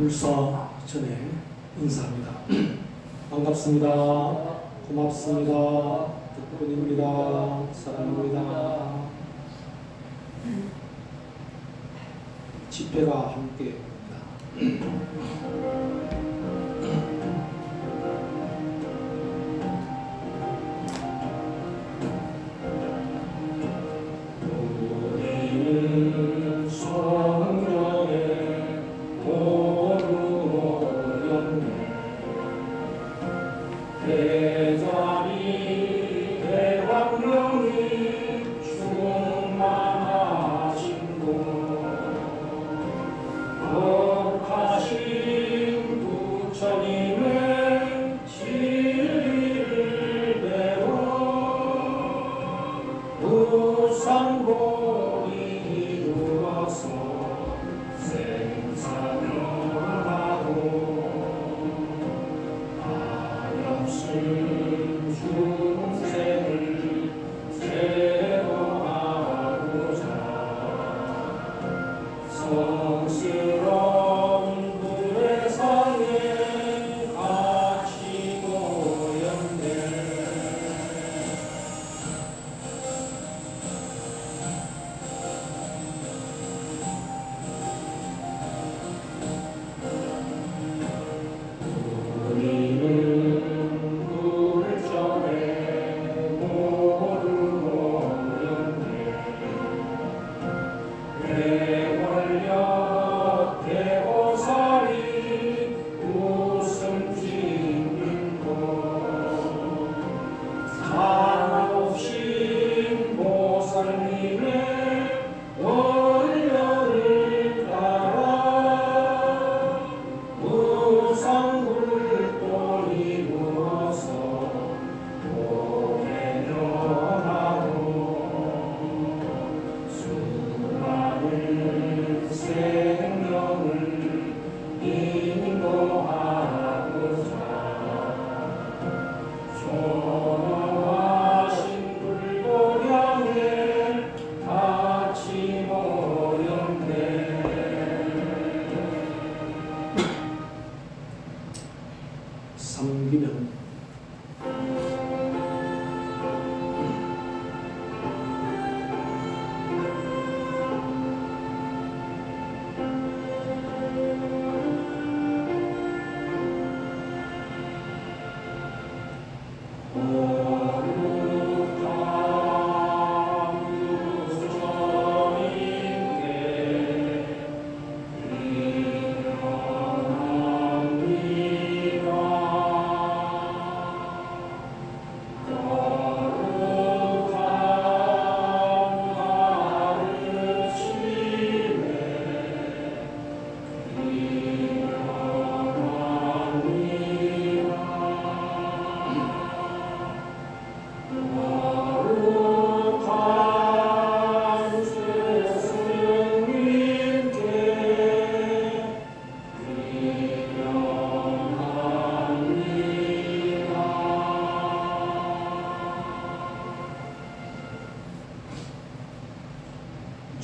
불사 전에 인사합니다. 반갑습니다. 고맙습니다. 덕분입니다. 사랑합니다. 집회가 함께입니다.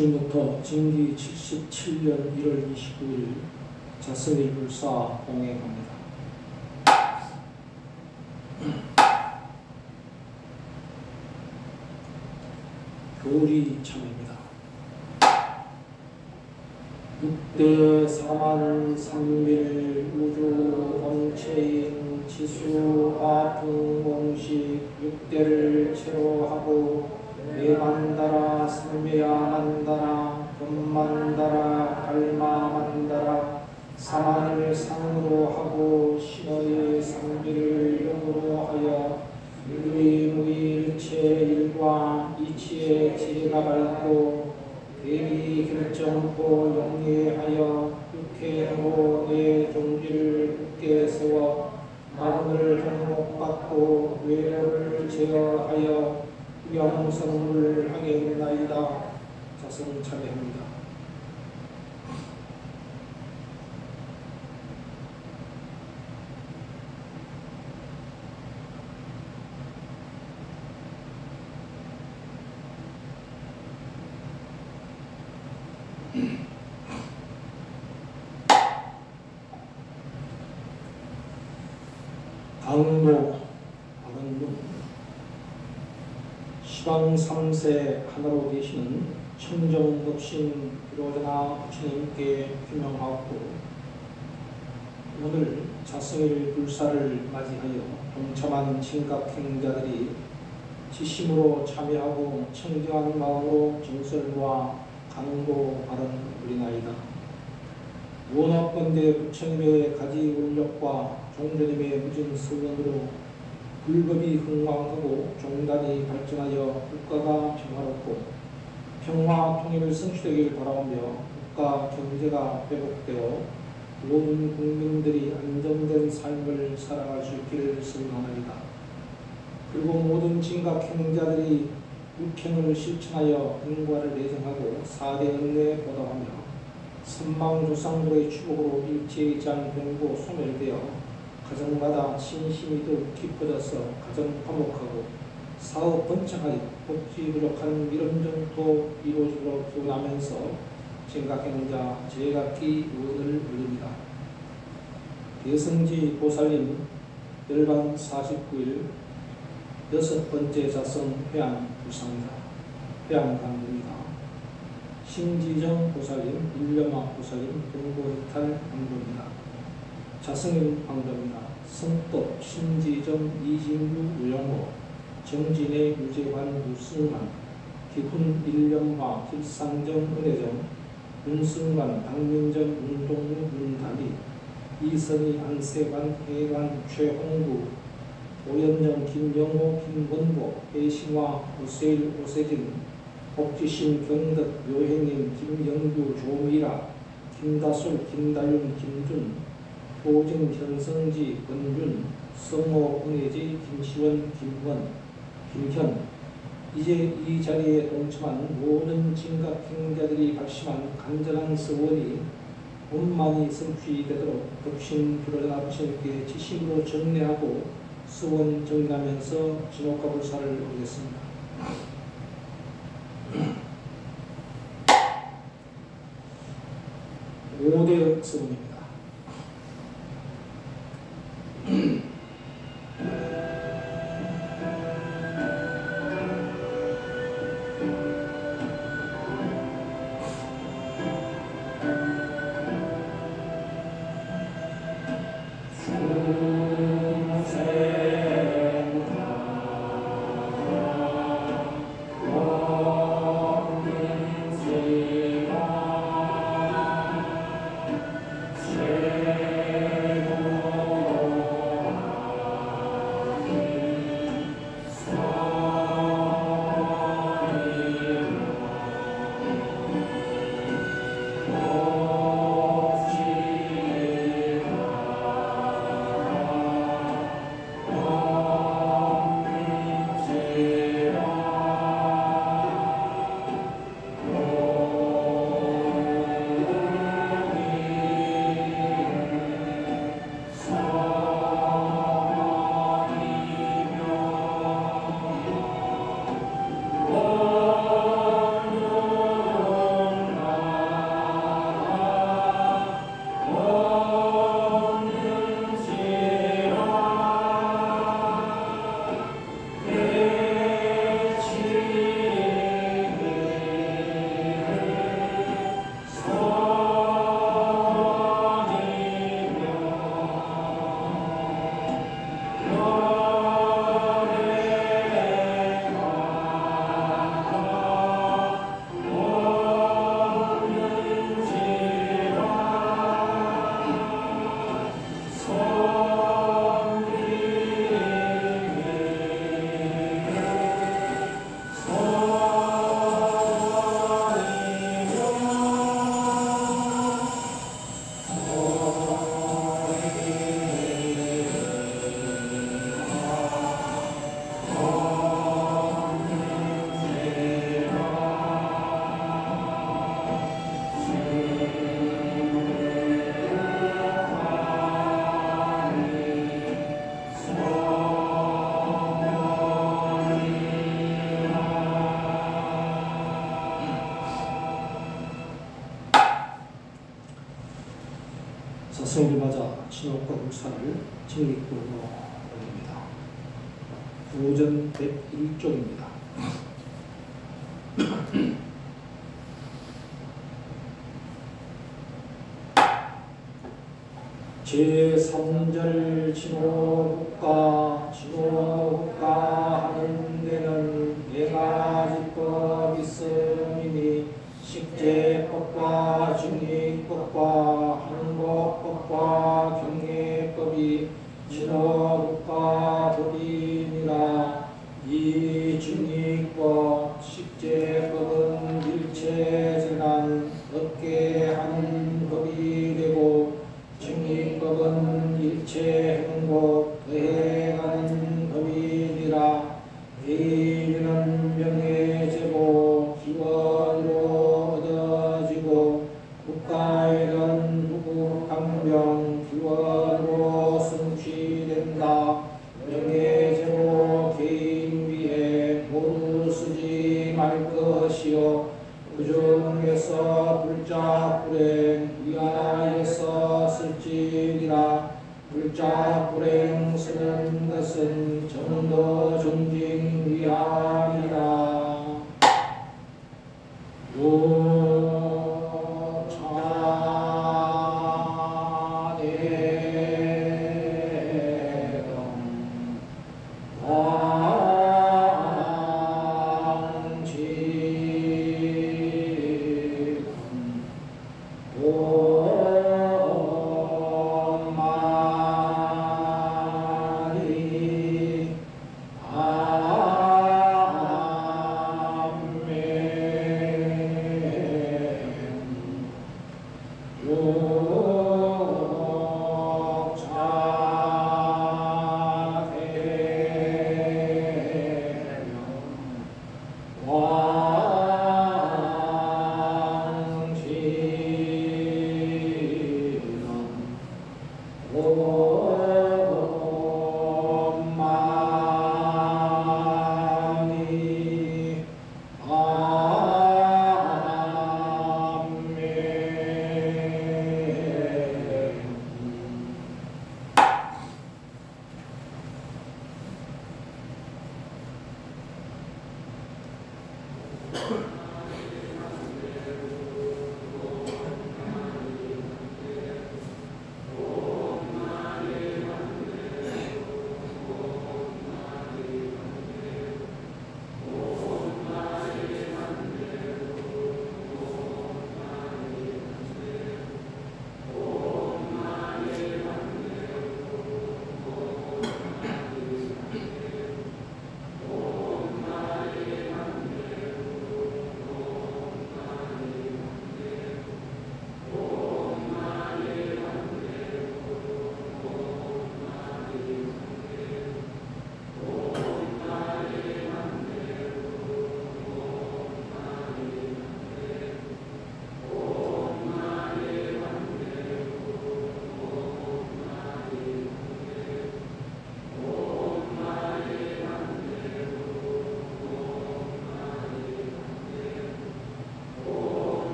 지금부터 진기 77년 1월 29일 자성일 불사 공예합니다. 교리 참여입니다. 6대 사만 삼밀 우주 원체인 지수 화풍 공식 6대를 체로하고 외만다라 삼배야 만다라 금만다라 갈마만다라 사만을 상으로 하고 신의 상비를 영으로 하여 일무일체 일과 이치의 지혜가 밝고 대리 결정코 용례하여 육회로 내 종지를 굳게 세워 마음을 행복받고 외로를 제어하여 영성을 하겠나이다. 자성 참여합니다. 강도 바른문 시방 3세 하나로 계시는 청정법신 비로자나 부처님께 규명하고 오늘 자성일 불사를 맞이하여 동참한 진각행자들이 지심으로 참여하고 청정한 마음으로 정설과 강도 바른 우리나이다. 원합건대 부처님의 가지 원력과 종조님의 무진 서원으로 불법이 흥왕하고 종단이 발전하여 국가가 평화롭고 평화 통일을 성취되길 바라오며 국가 경제가 회복되어 모든 국민들이 안정된 삶을 살아갈 수 있기를 소원하나이다. 그리고 모든 진각행자들이 육행을 실천하여 인과를 내정하고 4대 은혜에 보답하며 선망조상들의 축복으로 일체의 장병고 소멸되어 가정마다 신심이 더욱 깊어져서 가정 화목하고 사업 번창하여 복지 부족한 미련정토 이루어지도록 기원하면서 진각행자 제각기 의원을 올립니다. 대성지 보살님 열반 49일 6번째 자성 회양 불상자 회양강입니다. 신지정 보살님, 일념학 보살님, 동고이탈 황도입니다. 자성인 황도입니다. 성법 신지정 이진규 우영호 정진의 유재환 유승만 기훈 일념화 길상정 은혜정 윤승관 박민정 윤동무 윤다미 이선희 안세관 해관 최홍구 오연정 김영호 김원보 해신화 오세일 오세진 복지신 경덕 묘행님 김영규 조미라 김다솔 김다윤 김준 효진 현성지 권준 성호 은혜지 김시원 김원 김현 이제 이 자리에 동참한 모든 진각행자들이 발심한 간절한 서원이 원만히 성취되도록 덕신 비로자나 부처님께 지심으로 정례하고 서원 정리하면서 진옥가 불사를 올리겠습니다. 오대 서원입니다. 자성을 맞아 진옥과 불사를 진리구로 도전 101쪽입니다. 제3절 진호국가 하는 데는 네 가지 법이 있으니 식재법과 중의법과 한국법과 경례법이 진호국가 법이니라. 이 중의법 식재법은 일체재난 얻게 하는 법이 되고 중의법은 일체 행복 더해가는 법이니라. 대의는 명예제고 기원으로 얻어지고 국가에는 후국강병 기원으로 성취된다. 명예제고 개인 위에 모두 쓰지 말 것이요 그 중에서 불자 불행 위하여서 쓸지니라. 불자 불행 쓰는 것은 정도 존중 위함이라.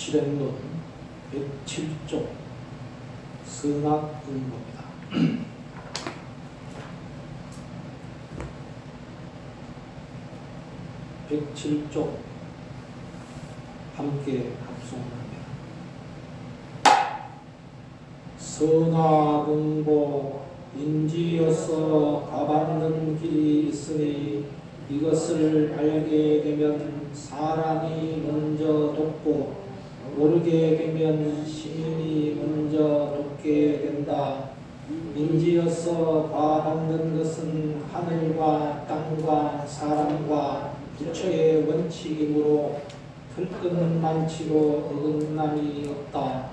실행론 107쪽 승합응보입니다. 107쪽 함께 합송합니다. 선악응보 인지어서 가받는 길이 있으니 이것을 알게 되면 사람이 먼저 돕고 모르게 되면 시민이 먼저 돕게 된다. 인지어서 가받는 것은 하늘과 땅과 사람과 부처의 원칙이므로 틀끝 만치로 어긋남이 없다.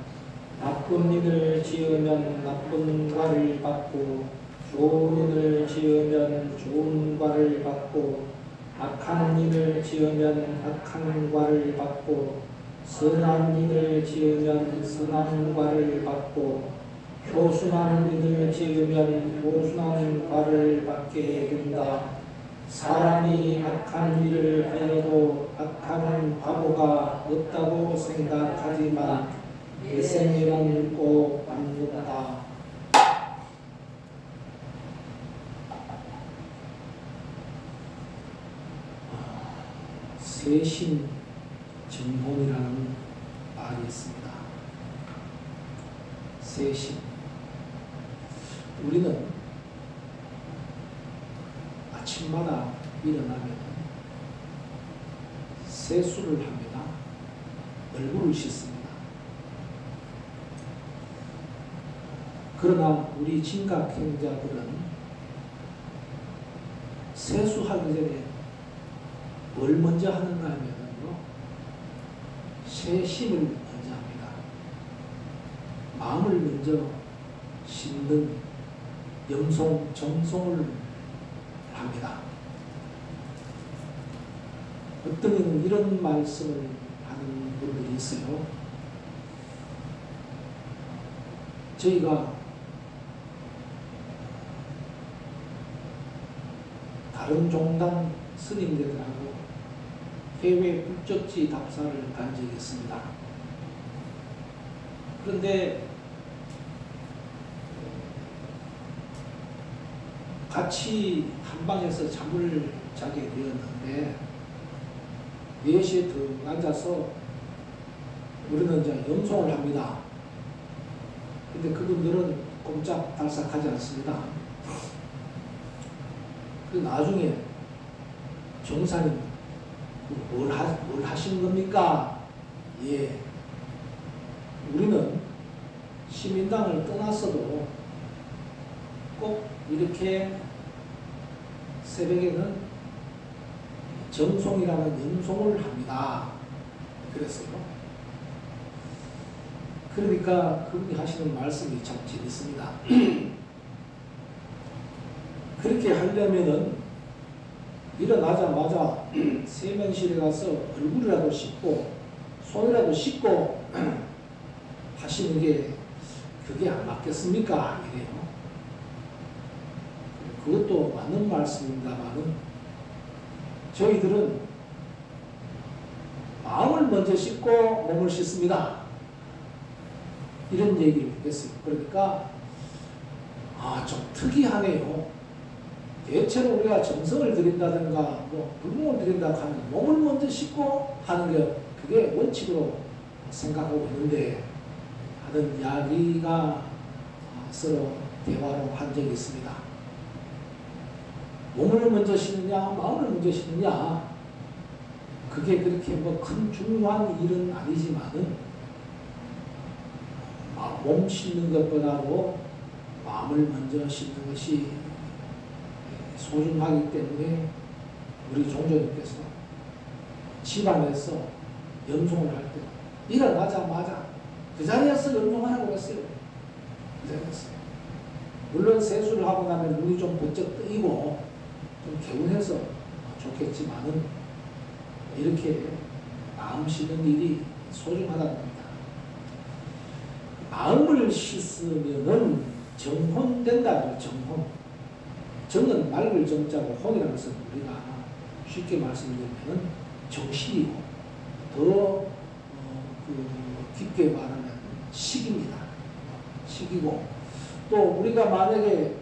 나쁜 일을 지으면 나쁜 과를 받고 좋은 일을 지으면 좋은 과를 받고 악한 일을 지으면 악한 과를 받고 선한 일을 지으면 선한 과를 받고 효순한 일을 지으면 효순한 과를 받게 된다. 사람이 악한 일을 하여도 악한 바보가 없다고 생각하지만 예생일은 꼭 받는다. 세신 정혼이라는 말이 있습니다. 세신. 우리는 아침마다 일어나면 세수를 합니다. 얼굴을 씻습니다. 그러나 우리 진각행자들은 세수하기 전에 뭘 먼저 하는가 하면요, 세심을 먼저 합니다. 마음을 먼저 씻는 염송, 정송을 합니다. 어떤 이는 이런 말씀을 하는 분들이 있어요. 저희가 다른 종단 스님들하고 해외 국적지 답사를 간 적이 있습니다. 그런데 같이 한 방에서 잠을 자게 되었는데 4시에 더 앉아서 우리는 이제 염송을 합니다. 근데 그분들은 꼼짝달싹하지 않습니다. 그 나중에 정사님 뭘 하시는 겁니까? 예, 우리는 시민당을 떠났어도 꼭 이렇게 새벽에는 정송이라는 염송을 합니다. 그랬어요. 그러니까 그분이 하시는 말씀이 참 재밌습니다. 그렇게 하려면은 일어나자마자 세면실에 가서 얼굴이라도 씻고 손이라도 씻고 하시는 게 그게 안 맞겠습니까? 이래요. 그것도 맞는 말씀입니다만은 저희들은 마음을 먼저 씻고 몸을 씻습니다. 이런 얘기를 했어요. 그러니까 좀 특이하네요. 대체로 우리가 정성을 드린다든가 뭐 불공을 드린다 하면 몸을 먼저 씻고 하는 게 그게 원칙으로 생각하고 있는데 하는 이야기가 서로 대화로 한 적이 있습니다. 몸을 먼저 씻느냐 마음을 먼저 씻느냐 그게 그렇게 뭐 큰 중요한 일은 아니지만은 몸 씻는 것보다도 마음을 먼저 씻는 것이 소중하기 때문에 우리 종조님께서 집안에서 염송을 할 때 일어나자마자 그 자리에서 염송하라고 했어요. 그 자리에서. 물론 세수를 하고 나면 눈이 좀 번쩍 뜨이고 좀 개운해서 좋겠지만은 이렇게 마음 씻는 일이 소중하다는 겁니다. 마음을 씻으면은 정혼된다. 정혼. 정은 맑을 정자고 혼이라는 것은 우리가 쉽게 말씀드리면 정신이고 더 깊게 말하면 식입니다. 식이고, 또 우리가 만약에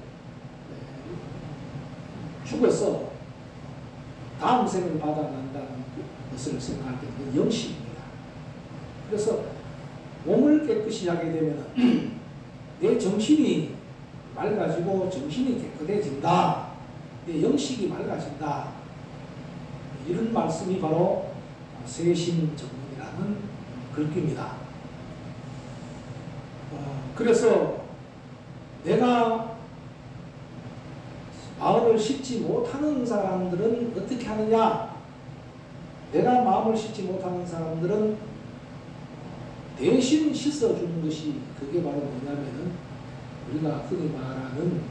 죽어서 다음 생을 받아난다는 것을 생각할 때 그건 영식입니다. 그래서 몸을 깨끗이 하게 되면 내 정신이 맑아지고 정신이 깨끗해진다. 내 영식이 맑아진다. 이런 말씀이 바로 세심정문이라는 글귀입니다. 그래서 내가 마음을 씻지 못하는 사람들은 어떻게 하느냐? 내가 마음을 씻지 못하는 사람들은 대신 씻어주는 것이 그게 바로 뭐냐면은 우리가 흔히 말하는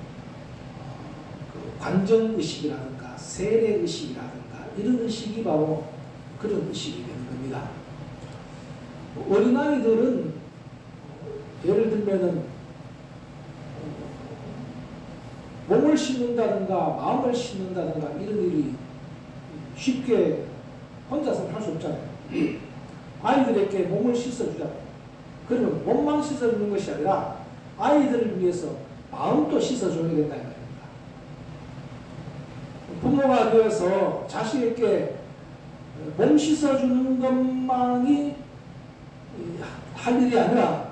그 관정의식이라든가 세례의식이라든가 이런 의식이 바로 그런 의식이 되는 겁니다. 어린아이들은 예를 들면은 몸을 씻는다든가 마음을 씻는다든가 이런 일이 쉽게 혼자서는 할 수 없잖아요. 아이들에게 몸을 씻어주자. 그러면 몸만 씻어주는 것이 아니라 아이들을 위해서 마음도 씻어줘야 된다는 말입니다. 부모가 되어서 자식에게 몸 씻어주는 것만이 할 일이 아니라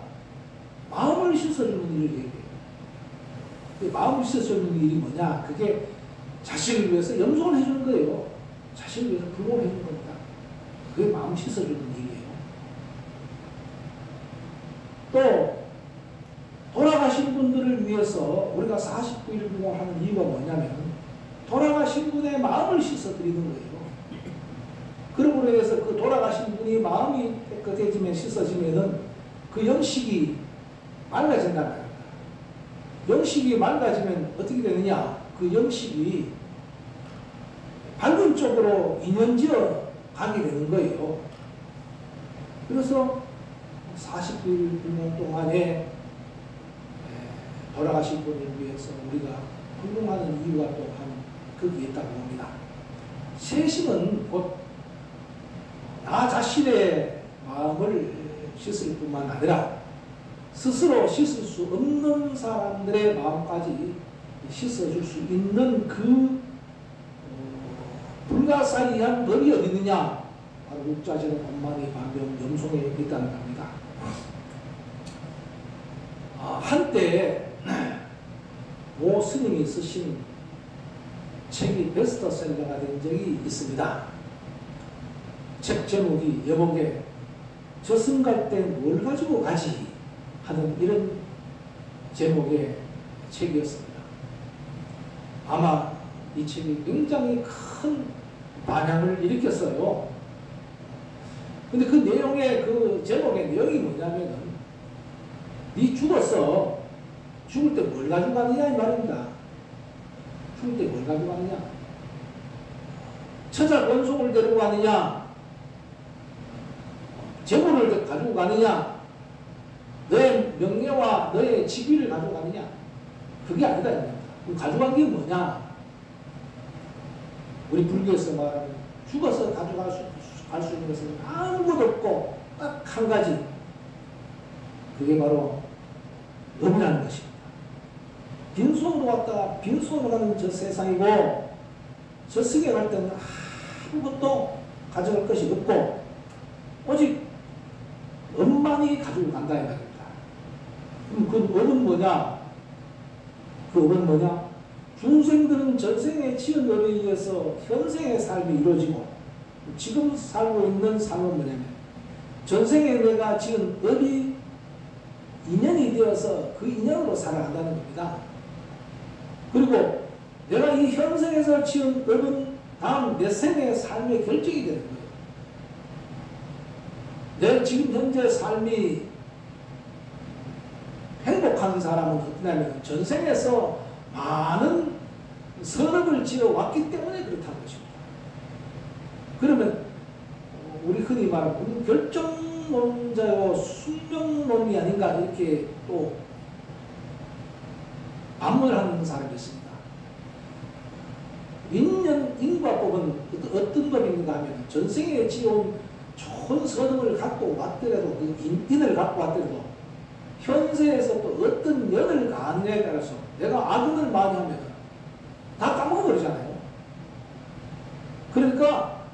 마음을 씻어주는 일을 얘기해요. 마음을 씻어주는 일이 뭐냐? 그게 자식을 위해서 염송을 해주는 거예요. 자식을 위해서 불공을 해주는 겁니다. 그게 마음 씻어주는 일이에요. 또 돌아가신 분들을 위해서 우리가 49일 불공하는 이유가 뭐냐면 돌아가신 분의 마음을 씻어드리는 거예요. 그러므로 해서 그 돌아가신 분이 마음이 깨끗해지면 씻어지면은 그 영식이 맑아진단 말입니다. 영식이 맑아지면 어떻게 되느냐? 그 영식이 밝은 쪽으로 인연지어 가게 되는 거예요. 그래서 49일 불공 동안에 돌아가신 분을 위해서 우리가 불공하는 이유가 또한 거기에 있다고 봅니다. 세심은 곧 나 자신의 마음을 씻을 뿐만 아니라 스스로 씻을 수 없는 사람들의 마음까지 씻어줄 수 있는 그 불가사의한 법이 어디 있느냐? 바로 육자재는 원만의 반병 염송에 있다는 겁니다. 한때 모 스님이 쓰신 책이 베스트셀러가 된 적이 있습니다. 책 제목이 여보게 저승 갈 때 뭘 가지고 가지? 하는 이런 제목의 책이었습니다. 아마 이 책이 굉장히 큰 반향을 일으켰어요. 근데 그 내용의 그 제목의 내용이 뭐냐면은 네 죽었어. 죽을 때 뭘 가지고 가느냐 이 말입니다. 죽을 때 뭘 가지고 가느냐? 처자 권속을 데리고 가느냐? 재물을 가지고 가느냐? 너의 명예와 너의 직위를 가지고 가느냐? 그게 아니다. 그 가져간 게 뭐냐? 우리 불교에서 말하는 죽어서 가져갈 수 있는 것은 아무것도 없고 딱 한 가지. 그게 바로 업이라는 것입니다. 빈손으로 왔다가 빈손으로 가는 저 세상이고 저 승에 갈 때는 아무것도 가져갈 것이 없고 오직 업만이 가지고 간다 이 말입니다. 그럼 그 업은 뭐냐? 그 업은 뭐냐? 중생들은 전생에 지은 업에 의해서 현생의 삶이 이루어지고 지금 살고 있는 삶은 뭐냐면 전생에 내가 지은 업이 인연이 되어서 그 인연으로 살아간다는 겁니다. 그리고 내가 이 현생에서 지은 업은 다음 몇 생의 삶의 결정이 되는 거예요. 내 지금 현재 삶이 행복한 사람은 어떠냐면 전생에서 많은 선업을 지어 왔기 때문에 그렇다는 것입니다. 그러면 우리 흔히 말하는 결정론자요 숙명론이 아닌가 이렇게 또 반문하는 사람이 있습니다. 인과법은 어떤 법인가 하면 전생에 지어온 좋은 선음을 갖고 왔더라도, 그 인을 갖고 왔더라도, 현세에서 또 어떤 연을 가느냐에 따라서 내가 악연을 많이 하면 다 까먹어버리잖아요. 그러니까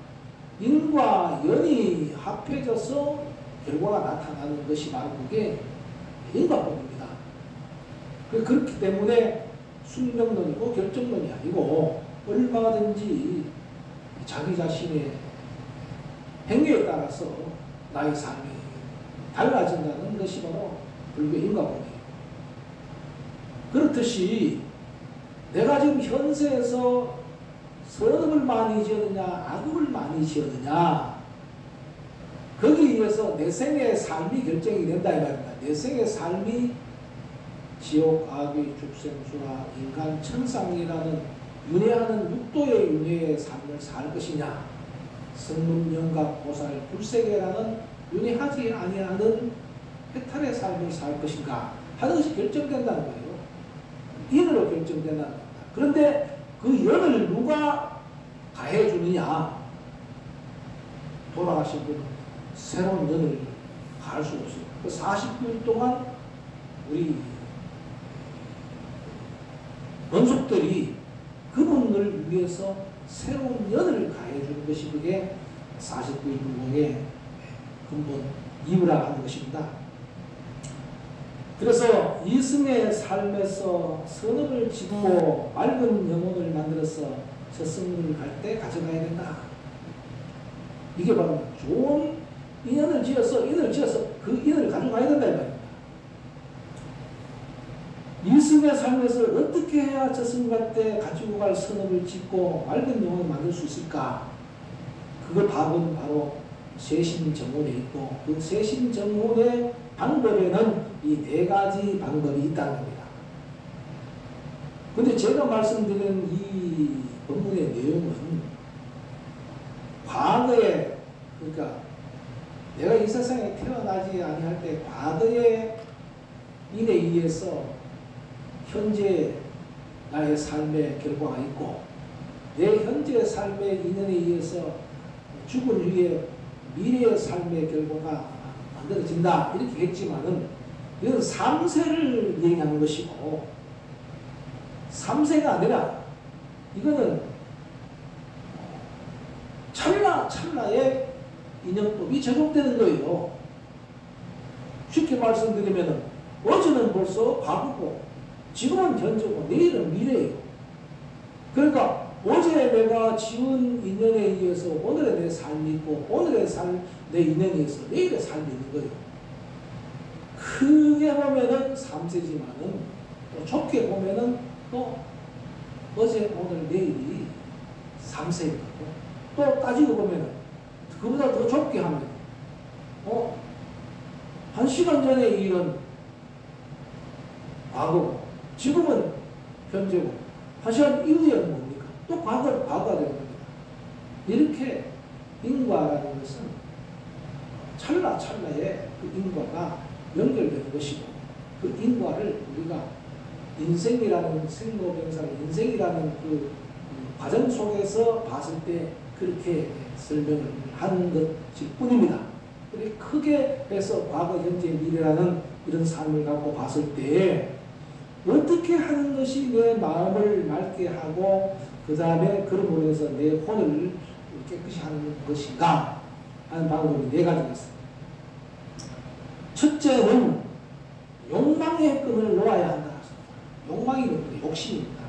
인과 연이 합해져서 결과가 나타나는 것이 바로 그게 인과법입니다. 그렇기 때문에 숙명론이고 결정론이 아니고 얼마든지 자기 자신의 행위에 따라서 나의 삶이 달라진다는 것이 바로 불교의 인과법이에요. 그렇듯이 내가 지금 현세에서 선업을 많이 지었느냐 악업을 많이 지었느냐, 거기에 의해서 내 생의 삶이 결정이 된다 이 말입니다. 내 생의 삶이 지옥, 악의, 축생수라, 인간, 천상이라는 윤회하는 육도의 윤회의 삶을 살 것이냐, 성문, 영각, 보살, 불세계라는 윤회하지 아니하는 해탈의 삶을 살 것인가 하는 것이 결정된다는 거예요. 인으로 결정된다는 겁니다. 그런데 그 연을 누가 가해주느냐? 돌아가신 분은 새로운 연을 가할 수 없어요. 그 49일 동안 우리 원속들이 그분을 위해서 새로운 연을 가해주는 것이 그게 49일 불공의 근본 이유라 하는 것입니다. 그래서 이승의 삶에서 선업을 짓고 맑은 영혼을 만들어서 저승을 갈 때 가져가야 된다. 이게 바로 좋은 인연을 지어서 그 인을 가져가야 된다 이 말입니다. 이승의 삶에서 어떻게 해야 저승 갈 때 가지고 갈 선업을 짓고 맑은 영혼을 만들 수 있을까? 그걸 답은 바로 세심정원에 있고, 그 세심정원의 방법에는 이 4가지 방법이 있다는 겁니다. 근데 제가 말씀드린 이 본문의 내용은 과거에, 그러니까 내가 이 세상에 태어나지 아니할 때 과거의 인에 의해서 현재 나의 삶의 결과가 있고, 내 현재 삶의 인연에 의해서 죽은 후에 미래의 삶의 결과가 만들어진다 이렇게 했지만은 이건 3세를 얘기하는 것이고, 3세가 아니라 이거는 찰나의 인연법이 적용되는 거예요. 쉽게 말씀드리면 어제는 벌써 과거고, 지금은 현재고, 내일은 미래예요. 그러니까 어제 내가 지은 인연에 의해서 오늘의 내 삶이 있고, 오늘의 내 인연에 의해서 내일의 삶이 있는 거예요. 크게 보면은 3세지만은 또 좁게 보면은 또 어제, 오늘, 내일이 3세인 거고, 또 따지고 보면은 그보다 더 좁게 하면 1시간 전에 일은 과거고, 지금은 현재고, 1시간 이후에는 뭡니까? 또 과거가 되는 겁니다. 이렇게 인과라는 것은 찰나에 그 인과가 연결되는 것이고, 그 인과를 우리가 인생이라는 생로병사, 인생이라는 그 과정 속에서 봤을 때 그렇게 설명을 하는 것일 뿐입니다. 그렇게 크게 해서 과거, 현재, 미래라는 이런 삶을 갖고 봤을 때 어떻게 하는 것이 내 마음을 맑게 하고, 그 다음에 그럼으로 해서 내 혼을 깨끗이 하는 것인가 하는 방법이 4가지가 있습니다. 첫째는 욕망의 끈을 놓아야 한다. 욕망이 뭐예요? 욕심입니다.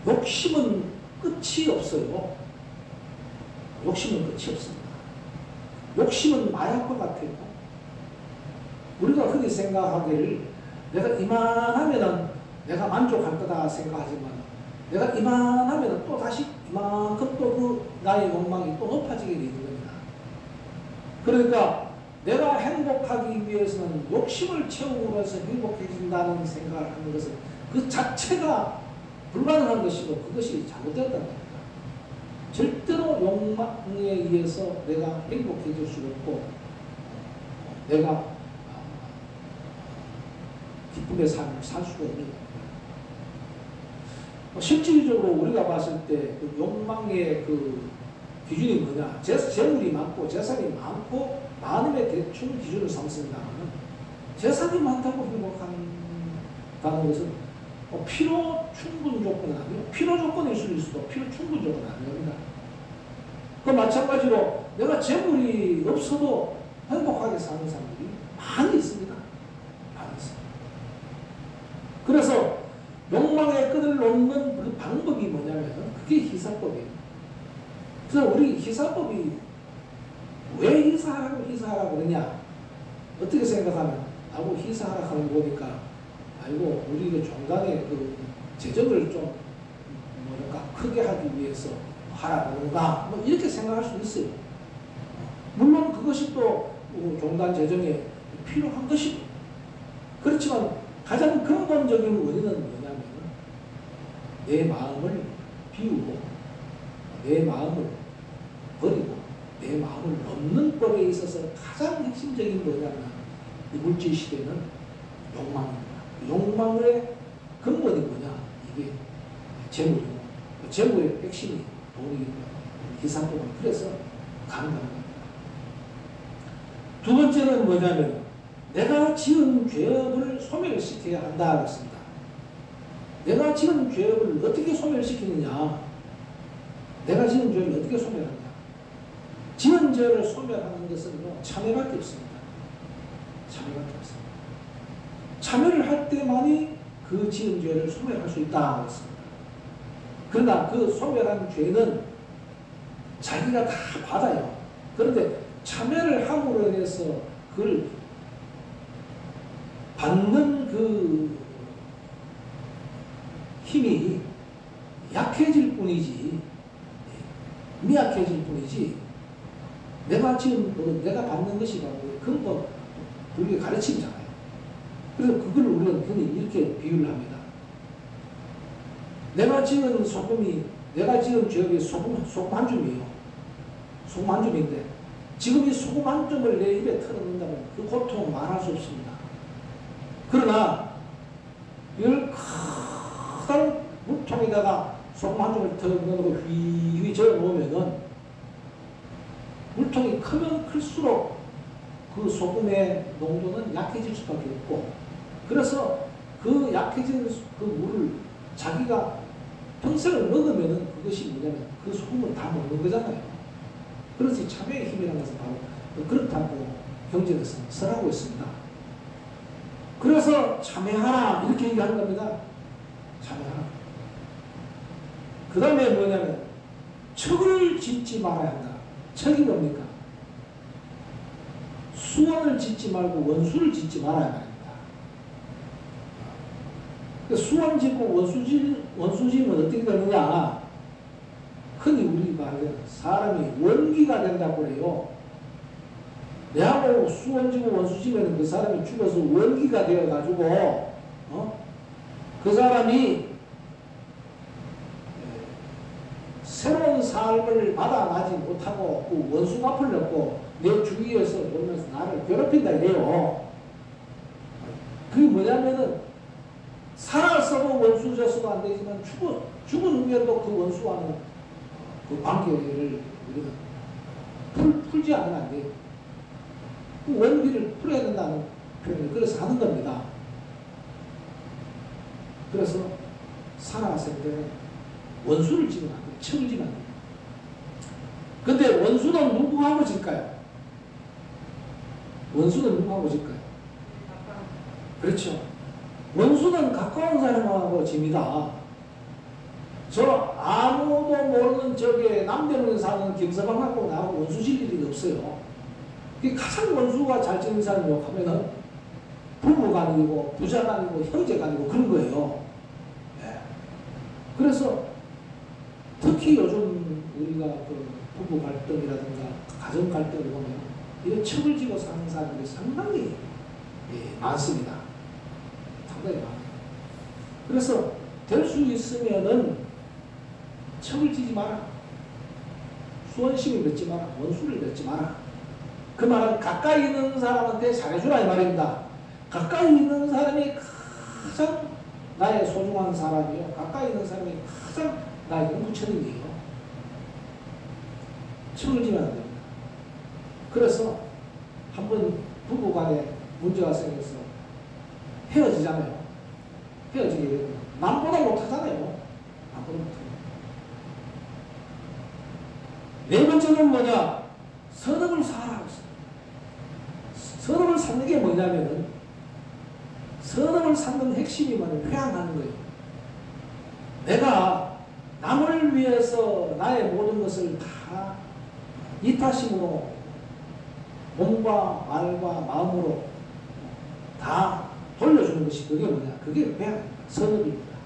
욕심은 끝이 없어요. 욕심은 끝이 없습니다. 욕심은 마약과 같아요. 우리가 흔히 생각하기를 내가 이만하면은 내가 만족할 거다 생각하지만, 내가 이만하면은 또 다시 이만큼 또 그 나의 욕망이 또 높아지게 되는 겁니다. 그러니까 내가 행복하기 위해서는 욕심을 채우고 해서 행복해진다는 생각을 하는 것은 그 자체가 불가능한 것이고, 그것이 잘못되었다는 겁니다. 절대로 욕망에 의해서 내가 행복해질 수 없고, 내가 기쁨의 삶을 살 수가 없는 겁니다. 실질적으로 우리가 봤을 때 그 욕망의 그 기준이 뭐냐? 재물이 많고 재산이 많고 많음의 대충 기준을 삼습니다만 재산이 많다고 행복한다는 것은 필요 충분 조건은 아니에요. 필요 조건일 수도 필요 충분 조건은 아닙니다. 그 마찬가지로 내가 재물이 없어도 행복하게 사는 사람들이 많이 있습니다. 많이 있습니다. 그래서 욕망의 끈을 놓는 그 방법이 뭐냐면 그게 희사법이에요. 그래서 우리 희사법이 왜 희사하라고 그러냐? 어떻게 생각하면 나보고 희사하라고 하는 거 보니까 아이고 우리 그 종단의 그 재정을 좀 뭐랄까 크게 하기 위해서 하라고 그런가 뭐 이렇게 생각할 수 있어요. 물론 그것이 또 종단 재정에 필요한 것이고 그렇지만 가장 근본적인 원인은 뭐냐면 내 마음을 비우고 내 마음을 버리고 내 마음을 넘는 법에 있어서 가장 핵심적인 뭐냐면 이 물질 시대는 욕망입니다. 욕망의 근본이 뭐냐? 이게 재물이고 재물의 핵심이 돈이기 때문에 희사법은 그래서 가능합니다. 두 번째는 뭐냐면 내가 지은 죄업을 소멸시켜야 한다 그랬습니다. 내가 지은 죄업을 어떻게 소멸시키느냐? 내가 지은 죄를 어떻게 소멸하냐? 지은 죄를 소멸하는 것은 참회밖에 없습니다. 참회밖에 없습니다. 참회를 할 때만이 그 지은 죄를 소멸할 수 있다 그랬습니다. 그러나 그 소멸한 죄는 자기가 다 받아요. 그런데 참회를 함으로 인해서 그걸 받는 그 힘이 약해질 뿐이지, 미약해질 뿐이지, 내가 지금 내가 받는 것이 바로 근본 불교의 가르침이잖아요. 그래서 그걸 우리는 흔히 이렇게 비유를 합니다. 내가 지은 소금이, 내가 지은 죄업이 소금 한 줌이에요. 소금 한 줌인데, 지금 이 소금 한 줌을 내 입에 털어넣는다면 그 고통 말할 수 없습니다. 그러나, 이걸 큰 물통에다가 소금 한 줌을 털어넣고 휘휘 저어 놓으면은, 물통이 크면 클수록 그 소금의 농도는 약해질 수밖에 없고, 그래서 그 약해진 그 물을 자기가 평생을 먹으면은 그것이 뭐냐면 그 소금을 다 먹는 거잖아요. 그래서 참회의 힘이라는 것은 바로 그렇다고 경전에서 설하고 있습니다. 그래서 참회하라 이렇게 얘기하는 겁니다. 참회하라. 그 다음에 뭐냐면 척을 짓지 말아야 한다. 척이 뭡니까? 수원을 짓지 말고 원수를 짓지 말아야 합니다. 수원 짓고 원수 짓면 어떻게 되느냐? 흔히 우리 말하는 사람이 원기가 된다고 그래요. 내하고 수원 짓고 원수 짓면 그 사람이 죽어서 원기가 되어가지고, 그 사람이 새로운 삶을 받아나지 못하고 그 원수 갚을 넣고 내 주위에서 보면서 나를 괴롭힌다 이래요. 그게 뭐냐면은 살아서도 원수 져서도 안 되지만 죽은 후에도 그 원수와는 그 관계를 우리는 풀지 않으면 안 돼요. 그 원기를 풀어야 된다는 표현을 그래서 하는 겁니다. 그래서 살아왔을 때 원수를 지면 안 돼요. 척을 지면 안 돼요. 근데 원수는 누구하고 질까요? 원수는 누구하고 질까요? 그렇죠. 원수는 가까운 사람하고 집니다. 저 아무도 모르는 저게 남대문에 사는 김서방하고 나하고 원수 질 일이 없어요. 가장 원수가 잘 지는 사람이 하면은 부부가 아니고 부자가 아니고 형제가 아니고 그런 거예요. 네. 그래서 특히 요즘 우리가 그 부부 갈등이라든가 가정 갈등을 보면 이런 척을 지고 사는 사람들이 상당히 많습니다. 상당히 많아요. 그래서 될 수 있으면은 척을 지지 마라. 수원심을 맺지 마라. 원수를 맺지 마라. 그 말은 가까이 있는 사람한테 잘해주라 이 말입니다. 가까이 있는 사람이 가장 나의 소중한 사람이요. 가까이 있는 사람이 가장 나의 부처님이에요. 척을 지면 안 됩니다. 그래서 한번 부부간에 문제가 생겨서 헤어지잖아요. 헤어지게 되면 남보다 못하잖아요. 남보다 못해요. 네 번째는 뭐냐? 선업을 사라고 했어요. 선업을 쌓는 게 뭐냐면은 선업을 쌓는 핵심이 뭐냐면 회항하는 거예요. 내가 남을 위해서 나의 모든 것을 다 이타심으로 몸과 말과 마음으로 다 돌려주는 것이 그게 뭐냐? 그게 회항입니다. 선업입니다.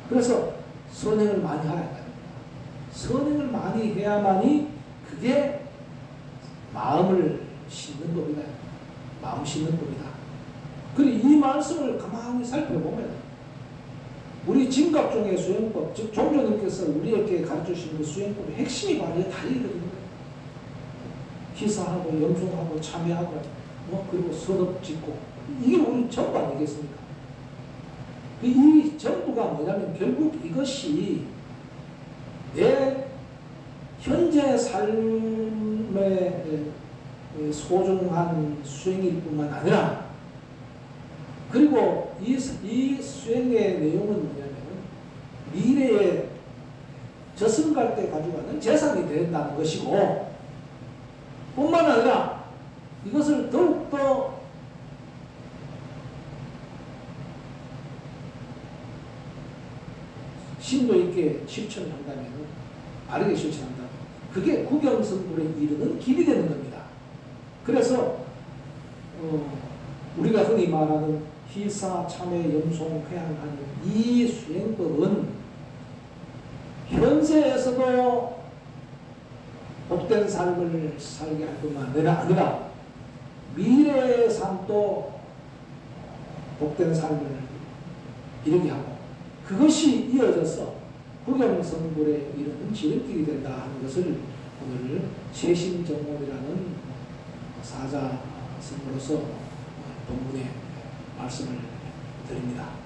그래서 선행을 많이 하라. 선행을 많이 해야만이 그게 마음을 싣는 겁니다. 마음 싣는 겁니다. 그리고 이 말씀을 가만히 살펴보면 우리 진각종의 수행법, 즉 종조님께서 우리에게 가르쳐주신 그 수행법의 핵심이 바로 이 다리거든요. 기사하고 염송하고 참여하고 그리고 선업 짓고 이게 우리 전부 아니겠습니까? 이 전부가 뭐냐면 결국 이것이 내 현재 삶의 소중한 수행일 뿐만 아니라 그리고 이 수행의 내용은 뭐냐면 미래에 저승갈 때 가져가는 재산이 된다는 것이고 뿐만 아니라 이것을 더욱더 심도 있게 실천한다면 바르게 실천한다면 그게 구경성불에 이르는 길이 되는 겁니다. 그래서 우리가 흔히 말하는 희사, 참회, 염송, 회항하는 이 수행법은 현세에서도 복된 삶을 살게 할 뿐만 아니라 미래의 삶도 복된 삶을 이루게 하고 그것이 이어져서 구경성불에 이르는 지름길이 된다 하는 것을 오늘 세심정론이라는 사자성으로서 본문에 말씀을 드립니다.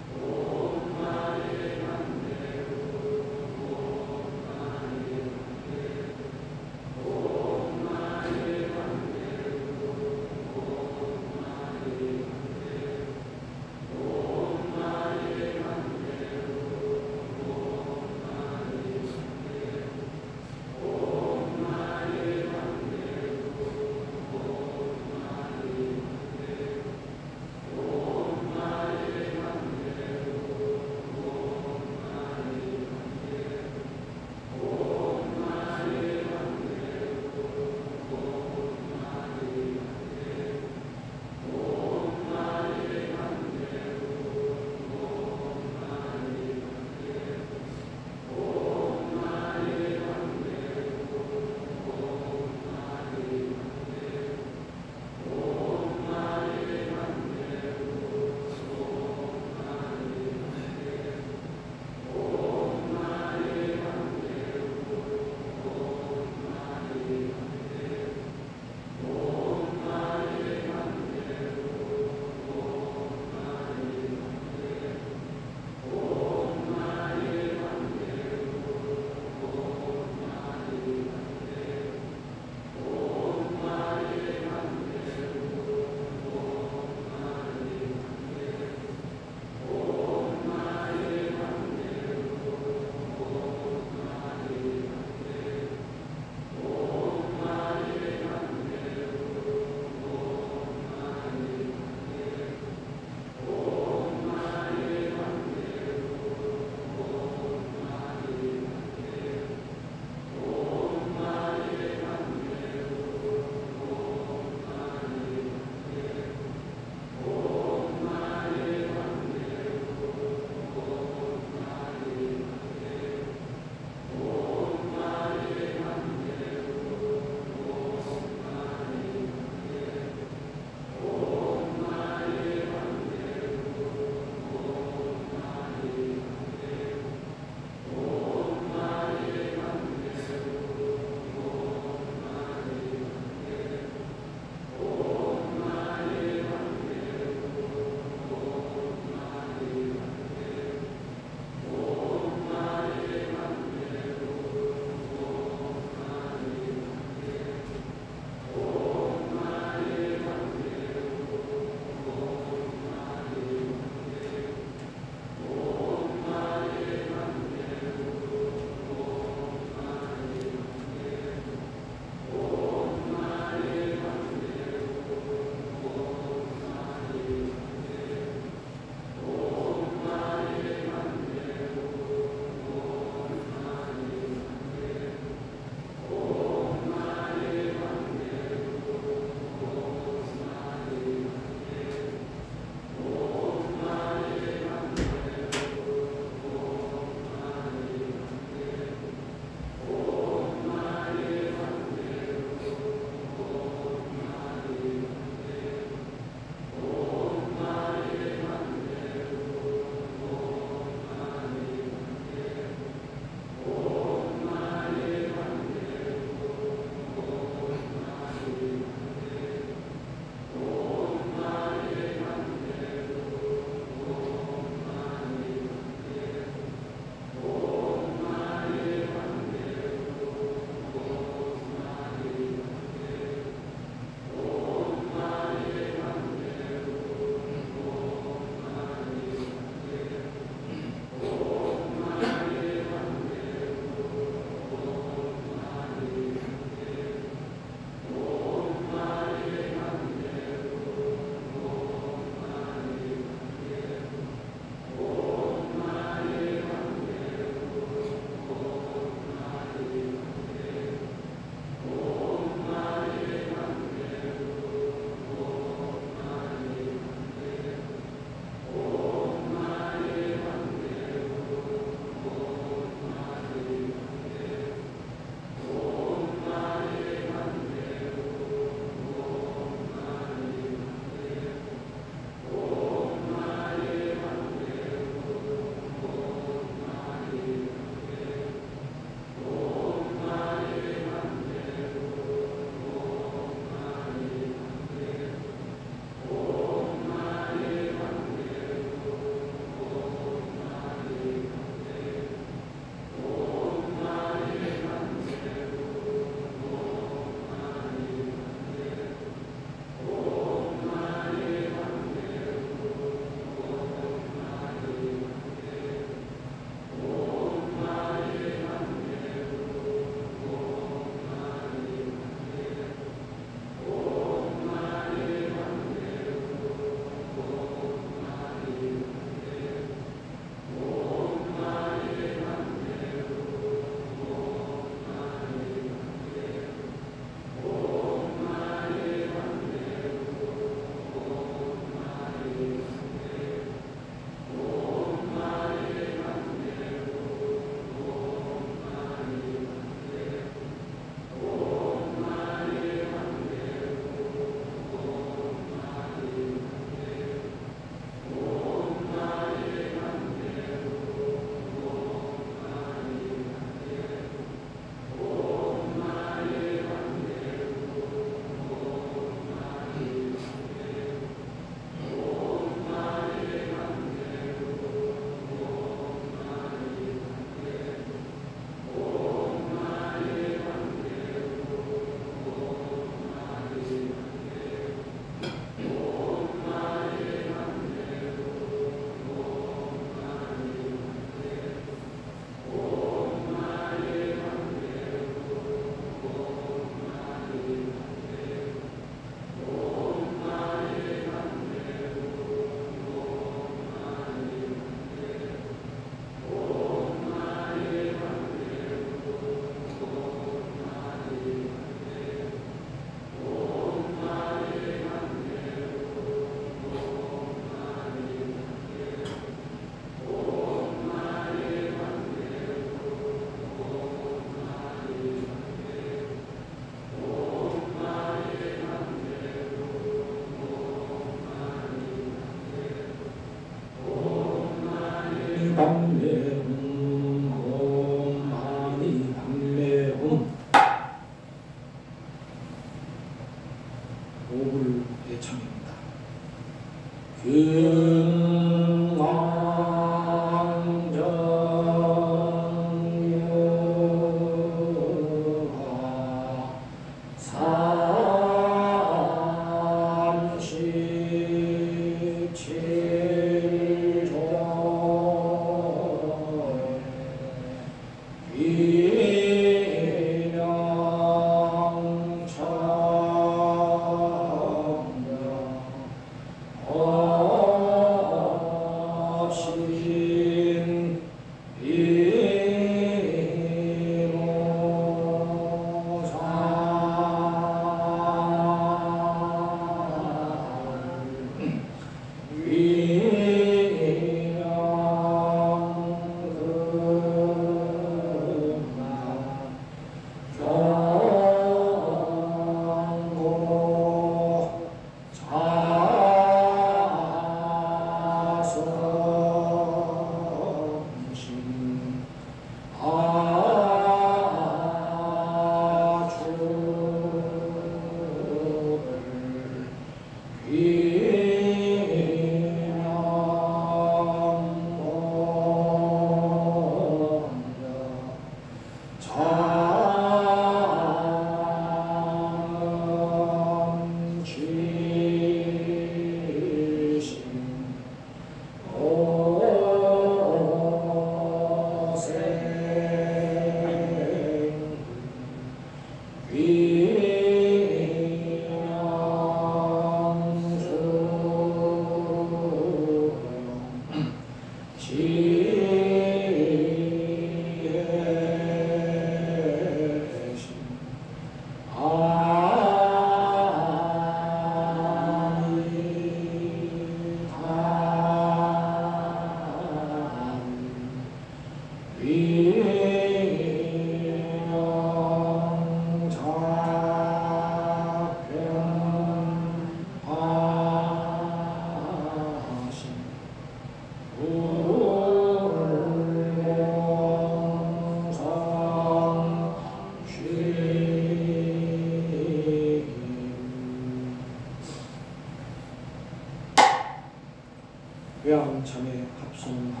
외양참에 합성합니다.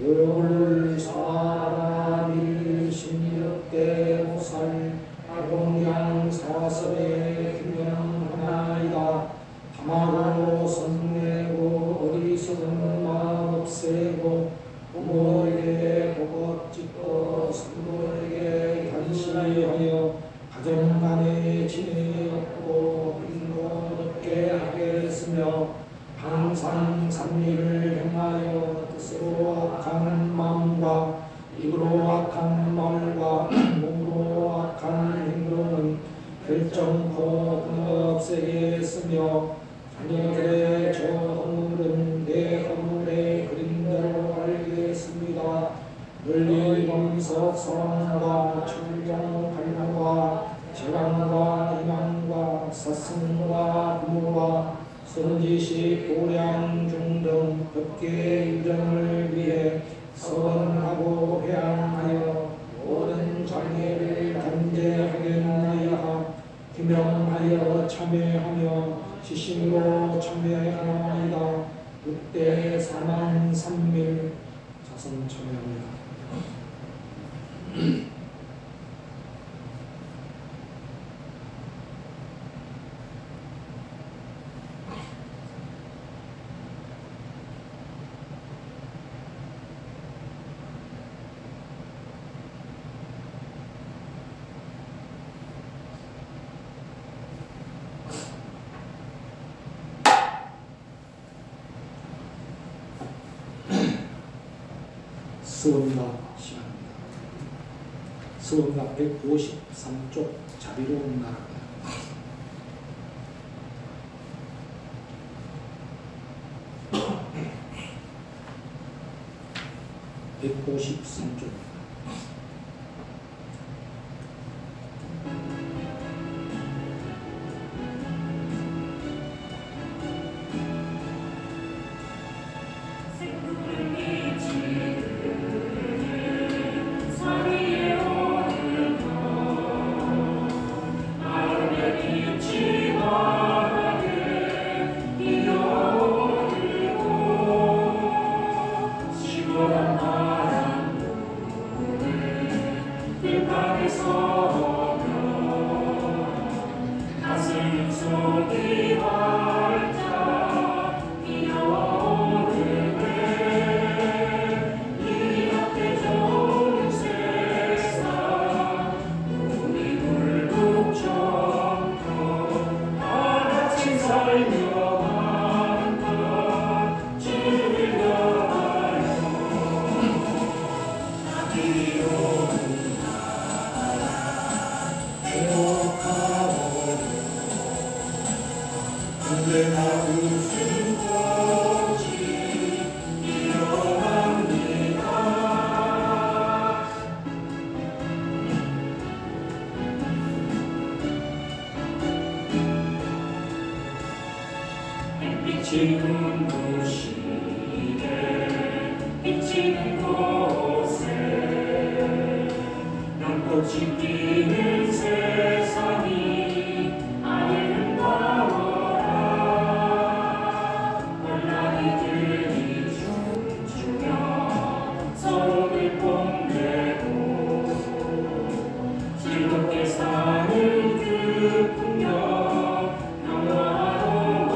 오를 사람일 십육대 모살 공양 사섭의 김명하나이다. 하마로 선내고 어리석은 마음 없애고 부모에게 복업 짓고 성도에게 간시하여 가정 간에 지혜 없고 빈도 높게 하겠으며 항상 삼리를 행하여 뜻으로 악한 마음과 입으로 악한 말과 몸으로 악한 행동은 결정코 없애게 했으며 자녀들의 저 허물은 내 허물의 그림대로 알겠습니다. 널리 범석 서왕과 철경 발명과 재랑과 희망과 사승과 부모와 선지식 도량 중등 법계의 유정을 위해 서원하고 회양하여 모든 장애를 단죄하겠나이다. 기명하여 참회하며 지심으로 참회하나이다. 6대 4만 3밀 자선 참회합니다. 수원가 시간입니다. 수원가 153쪽 자비로운 나라입니다. 153쪽입니다. 지금 도시에 비치는 곳에 눈꽃이 피는 세상이 아름다워라. 월남이들이 춤추며 서로를 뽐내고 즐겁게 사는 그 풍경 영원하도록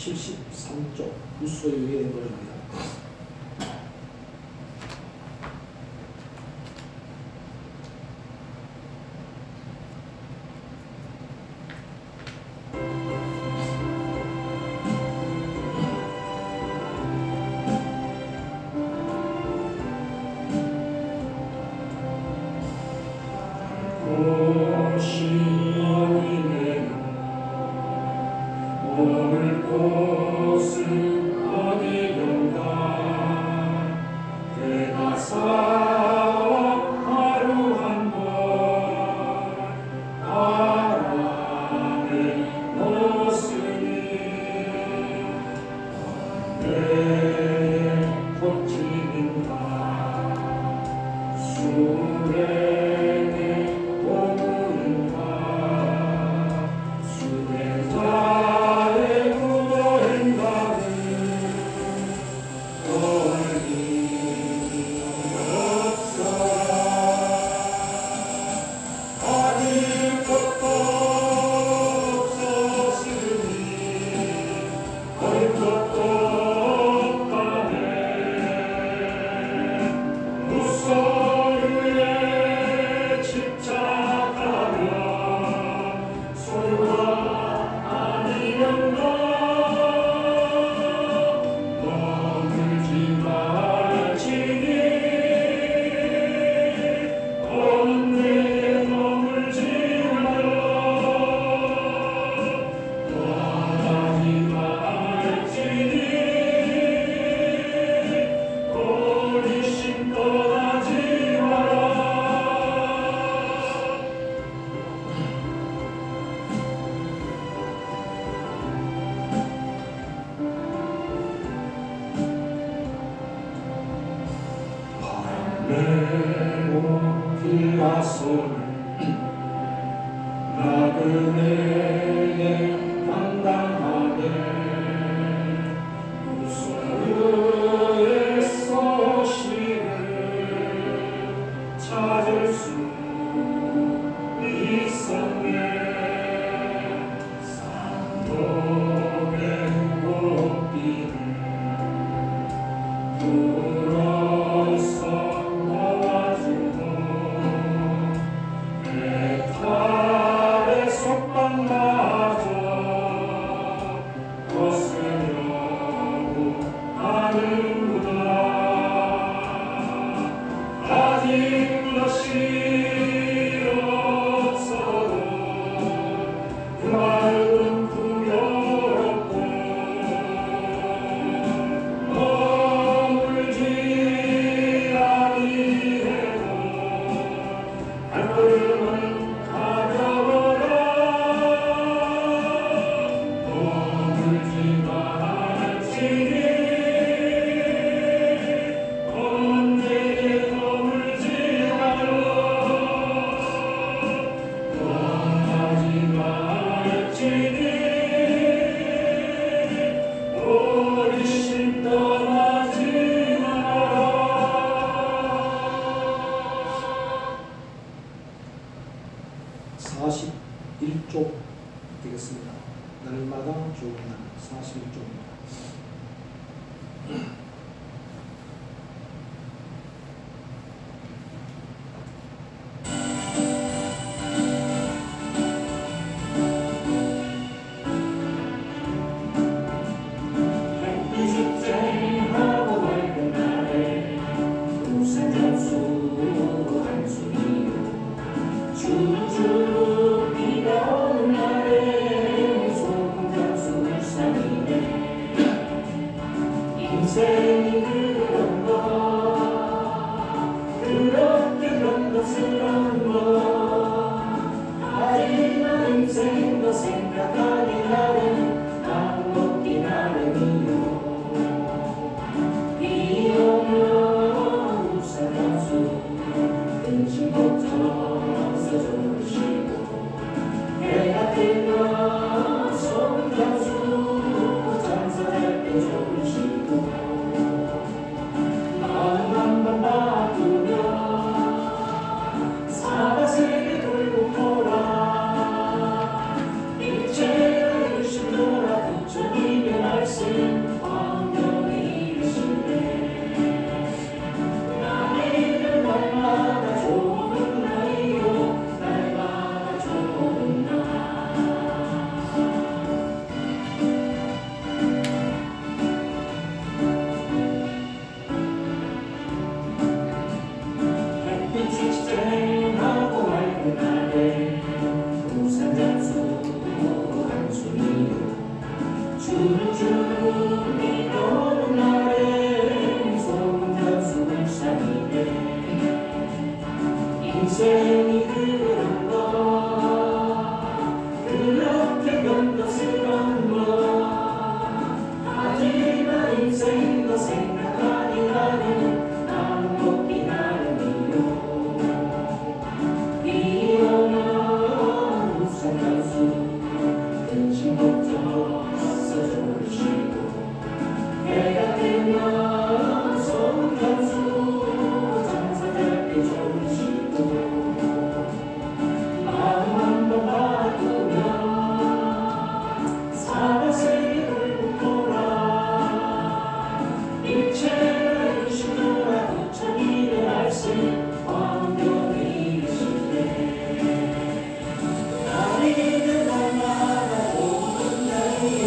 73쪽 무소유에 된 것입니다. 머물 곳은 어디론가 내가 싸워 하루 한번 바람에 놓으니 내 꽃이는가 술에 나그네의 당당하게 무소유의 소식을 찾을 수 있었네. 산동의 꽃길을 불어서 나와주고 내 팔에 속박마저 벗으려고 하는구나. 아직 것이 없어도 그 마음은 풍요롭고 머물지 아니해도 발걸음은 가벼워라. 머물지 말지니 언제에 머물지 말라. 떠나지 말지니 오리심 떠나지 마라. 41쪽 되겠습니다. 날마다 좋은 날 41쪽입니다. 축제하고 밝은 날에 우산 장수 한숨이요 주룩주룩 비가 오는 날에 소금 장수 울산이네. 인생이 그런 것 그렇스러운 것 하지만 인생도 생각하는 날은 아무것도 나름이요. 비 오면 우산 장수 근심 걱정 없어져주시고 해가 뜨면 소금 장수 장사할 때 좋으시고 마음 한번 바꾸면 사바세계 돌고 돌아 일체를 주신 돌아 부처님의 날 인생이 그런가 그렇게 변덕스런가 하지만 인생도 생각하니 나는 걷기 나름이요 비 오면 우산 단수 등신 걱정 써주시고 해가 뜨면 소금 단수 장사될 때 좋으시고 마음 한번 바꾸면 사바세기 돌고 돌아 일체를 의심하라 부처님의 말씀 완벽이시네 나이는 날마다 좋은 날이요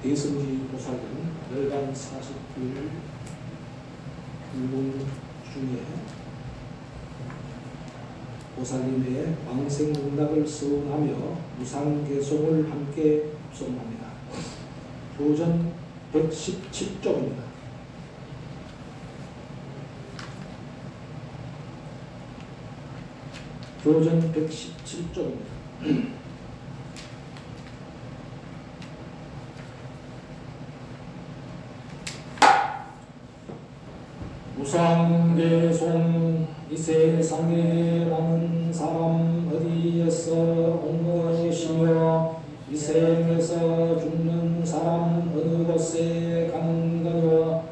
대승지 보살은 열반 49일 불공 중에 보살님의 왕생문답을 수응하며 무상개송을 함께 수행합니다. 교전 117쪽입니다. 교전 117쪽입니다. 무상개송 이 세상에 남은 사람 어디에서 온 것이며 이 생에서 죽는 사람 어느 곳에 가는 거며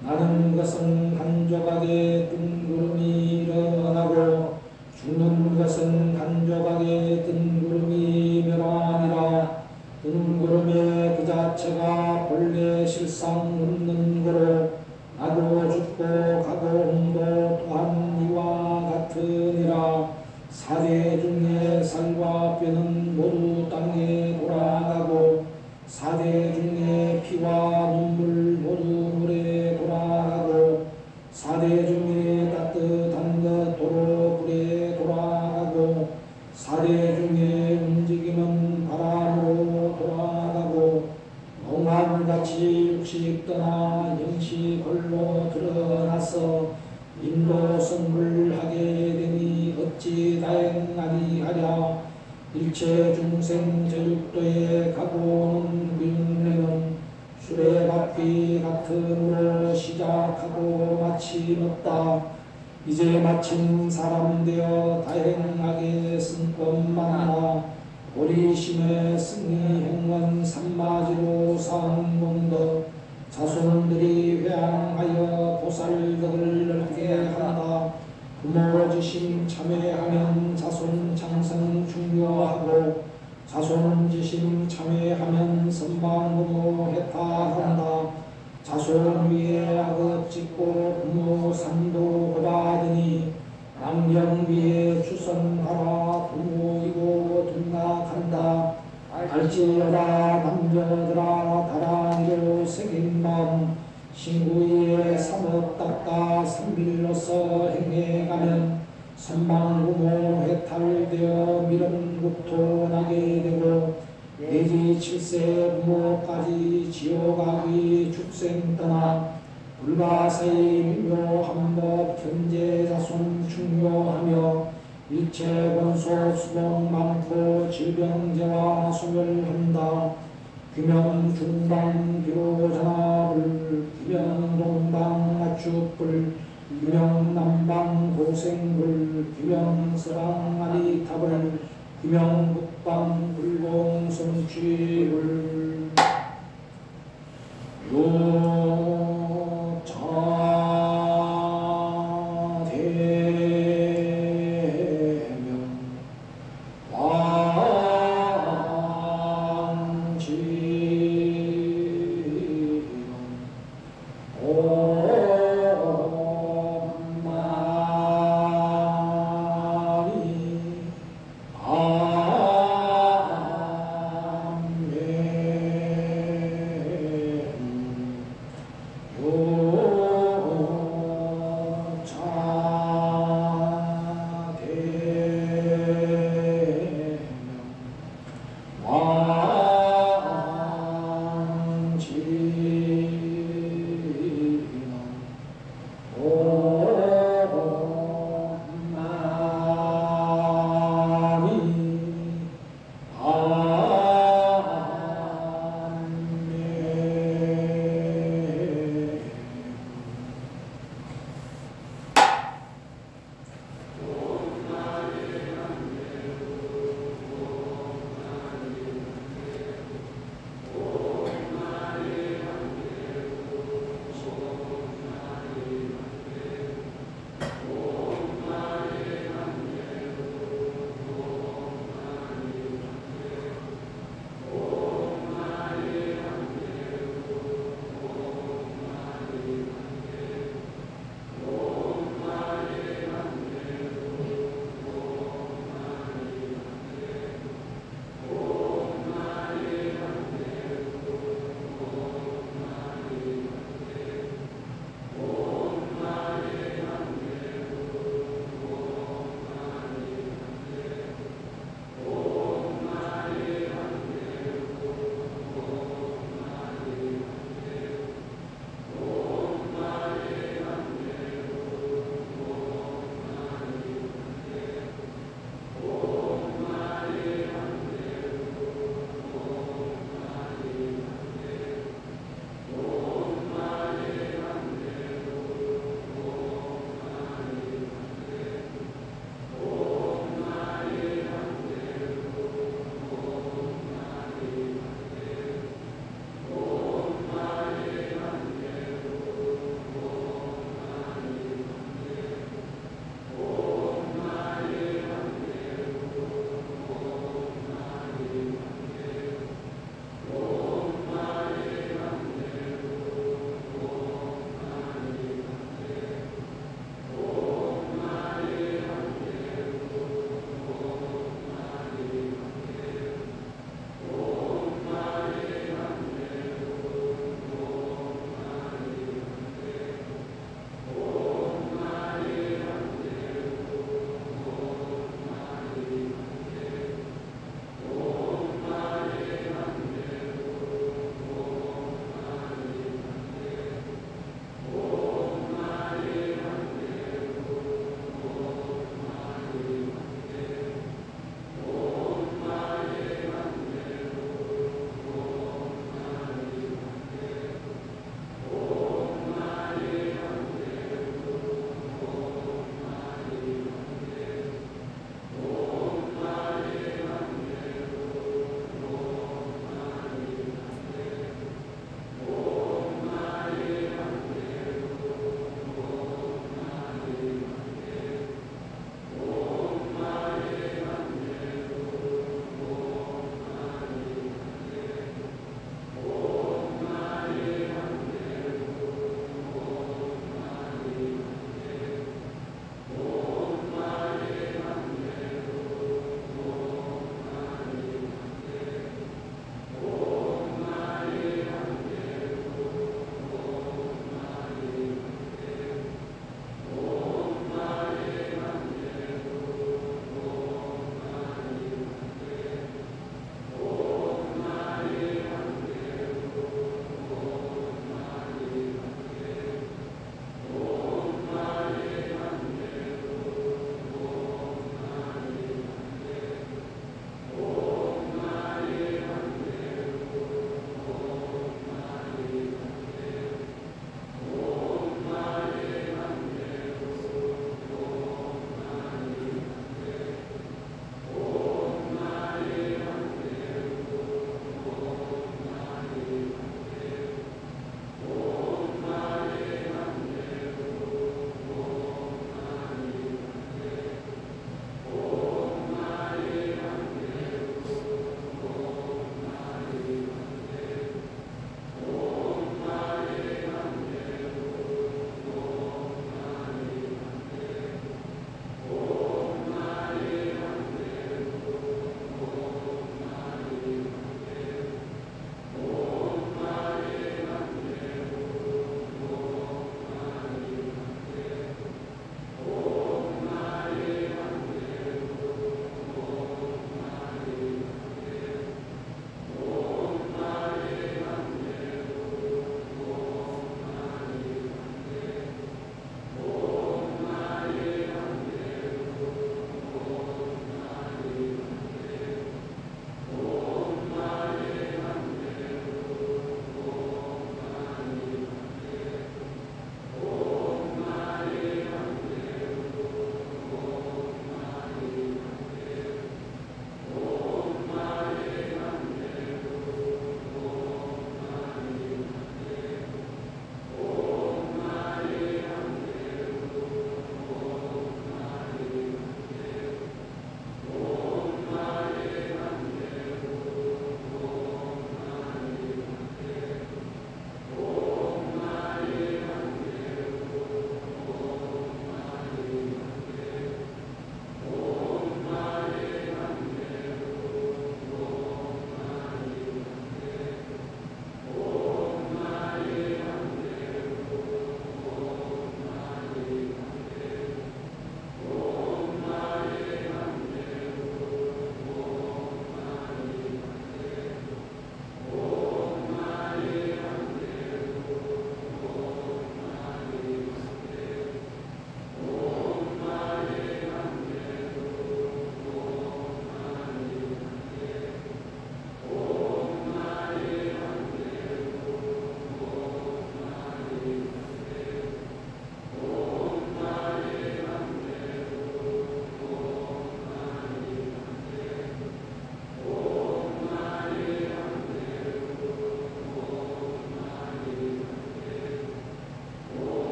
나는 것은 한 조각의 뜬구름이 일어나고 죽는 것은 한 조각의 뜬구름이 멸하니라 뜬구름의 그 자체가 본래 실상 없는 거로 나도 죽고 가고 온도 또한 이와 같으니라 사대 중에 살과 뼈는 모두 땅에 돌아가고 사대 중에 피와 눈물 모두 물에 돌아가고 사대 중에 따뜻한 것 도로 불에 돌아가고 사대 중에 움직이는 바람으로 돌아가고 몽환같이 육식 떠나 영시 홀로 드러나서 인도성불하게 되니 어찌 다행하리하랴 일체 중생 제육도에 가고 오는 윤회는 수레바퀴 같으므로 시작하고 마침 없다. 이제 마침 사람 되어 다행하게 승법만나 보리심의 승리 행원 산마지로 사은공덕 자손들이 회항하여 보살덕을 넓게 한다. 부모지심 참회하면 자손 장성 중요하고 자손지심 참회하면 선방부모 해탈한다. 자손 위에 악업 짓고 부모 삼도 받으니 남경 위에 주선하라. 부모이고 등락한다. 알지어라 남녀들아 다랑이로 새긴 마음 신구 위에 삼업 닦아 삼빌로서 행해가면 선방부모 해탈되어 미련 국토 나게 되고 내지 7세 부모까지 지옥악이 축생 떠나 불가사의 미묘한법 견제자손 중요하며 일체 권소 수복 많고 질병제와 소멸한다. 규명 중방 비로자나불 규명 동방 맞추불 규명 남방 고생불 규명 서방 아리탑을 규명 북방 불공 성취불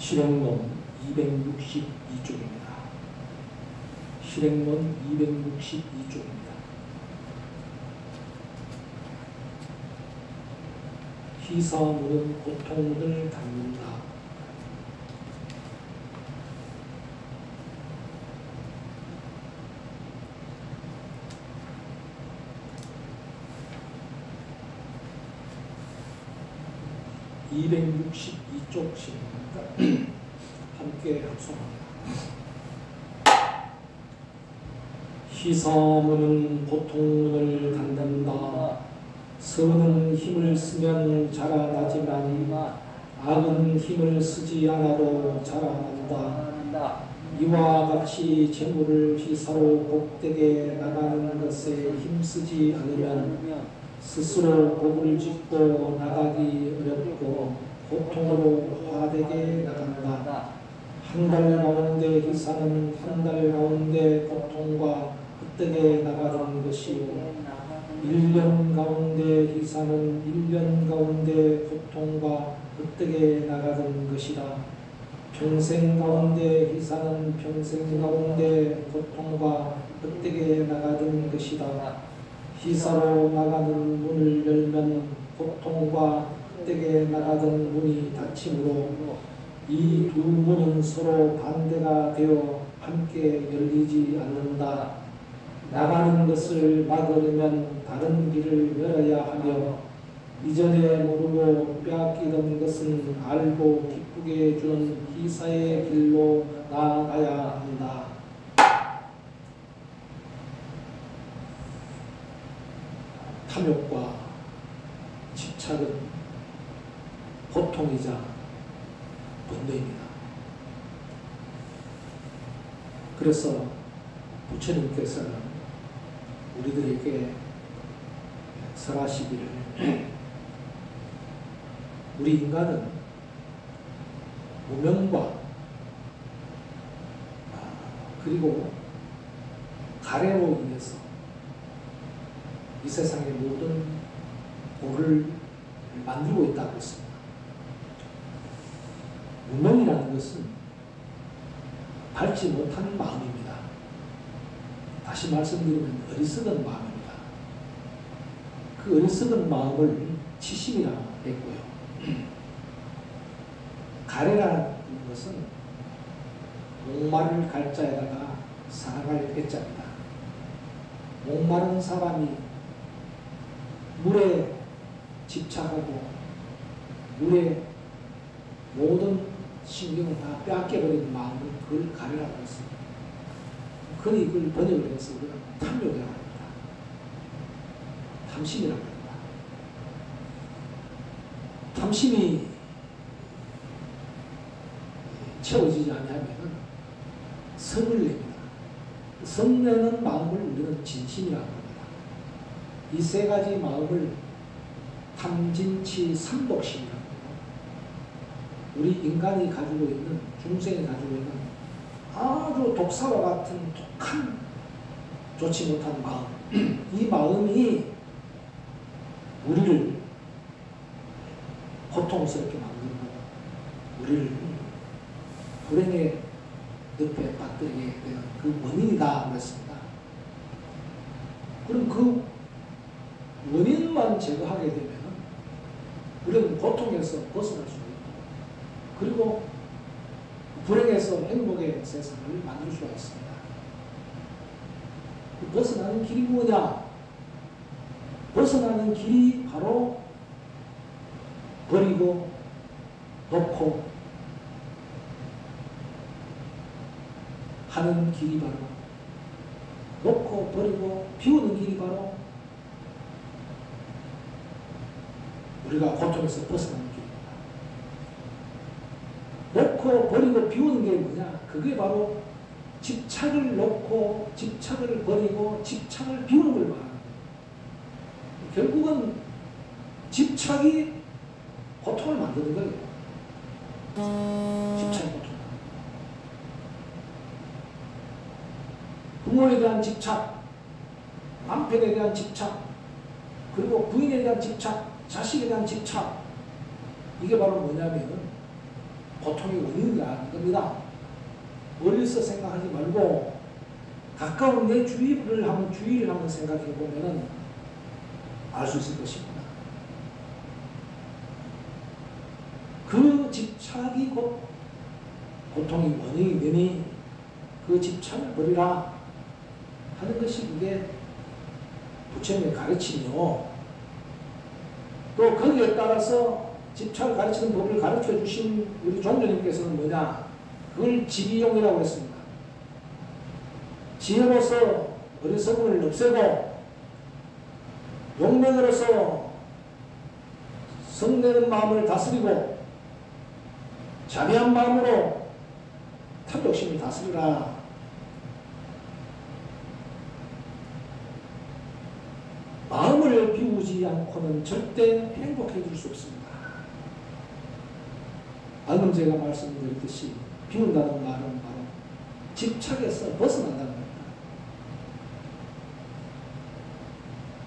실행론 262쪽입니다. 실행론 262쪽입니다. 희사문은 고통문을 닫는다. (262쪽) 시입니다. 함께 합성합니다. 희사문은 고통문을 닫는다. 선은 힘을 쓰면 자라나지만 악은 힘을 쓰지 않아도 자라난다. 이와 같이 재물을 희사로 복되게 나가는 것에 힘쓰지 않으면 스스로 복을 짓고 나가기 어렵고 고통으로 화되게 나간다. 한 달 가운데 희사는 한 달 가운데 고통과 헛되게 나가는 것이요 1년 가운데 희사는 1년 가운데 고통과 헛되게 나가는 것이다. 평생 가운데 희사는 평생 가운데 고통과 헛되게 나가는 것이다. 희사로 나가는 문을 열면 고통과 헛되게 나가던 문이 닫히므로 이 두 문은 서로 반대가 되어 함께 열리지 않는다. 나가는 것을 막으려면 다른 길을 열어야 하며 이전에 모르고 빼앗기던 것은 알고 기쁘게 해주는 희사의 길로 나아가야 한다. 탐욕과 집착은 고통이자 번뇌입니다. 그래서 부처님께서는 우리들에게 설하시기를 우리 인간은 무명과 그리고 가래로 인해서 이 세상의 모든 오를 만들고 있다고 했습니다. 무명이라는 것은 밝지 못한 마음입니다. 다시 말씀드리면 어리석은 마음입니다. 그 어리석은 마음을 치심이라고 했고요. 가래라는 것은 목마를 갈자에다가 살아갈 애자입니다. 목마른 사람이 물에 집착하고 물에 모든 신경을 다 빼앗겨버리는 마음을 그걸 가래라고 했습니다. 그니 그걸 번역을 해서 우리가 탐욕이라고 합니다. 탐심이라고 합니다. 탐심이 채워지지 않으면 성을 냅니다. 성내는 마음을 우리는 진심이라고 합니다. 이 세 가지 마음을 탐진치 삼독심이라고 합니다. 우리 인간이 가지고 있는, 중생이 가지고 있는 아주 독사와 같은 독한 좋지 못한 마음, 이 마음이 우리를 고통스럽게 만들고 우리를 불행의 늪에 빠뜨리게 되는 그 원인이다 그랬습니다. 그럼 그 원인만 제거하게 되면 우리는 고통에서 벗어날 수 있고 그리고 불행에서 행복의 세상을 만들 수가 있습니다. 그 벗어나는 길이 뭐냐? 벗어나는 길이 바로 버리고 놓고 하는 길이 바로 놓고 버리고 비우는 길이 바로 우리가 고통에서 벗어나는 길입니다. 놓고 버리고 비우는 게 뭐냐? 그게 바로 집착을 놓고 집착을 버리고 집착을 비우는 걸 말하는 거예요. 결국은 집착이 고통을 만드는 거예요. 집착이 고통을 만드는 거예요. 부모에 대한 집착, 남편에 대한 집착, 그리고 부인에 대한 집착, 자식에 대한 집착, 이게 바로 뭐냐면 고통의 원인이라는 겁니다. 멀리서 생각하지 말고 가까운 내 주위를 한번 생각해 보면은 알 수 있을 것입니다. 그 집착이 곧 고통의 원인이 되니 그 집착을 버리라 하는 것이 그게 부처님의 가르침이요. 또 거기에 따라서 집착을 가르치는 법을 가르쳐 주신 우리 종교님께서는 뭐냐? 그걸 지비용이라고 했습니다. 지혜로서 어리석음을 없애고 용맹으로서 성내는 마음을 다스리고 자비한 마음으로 탐욕심을 다스리라. 마음을 비우지 않고는 절대 행복해질 수 없습니다. 방금 제가 말씀드렸듯이 비운다는 말은 바로 집착에서 벗어난다는 겁니다.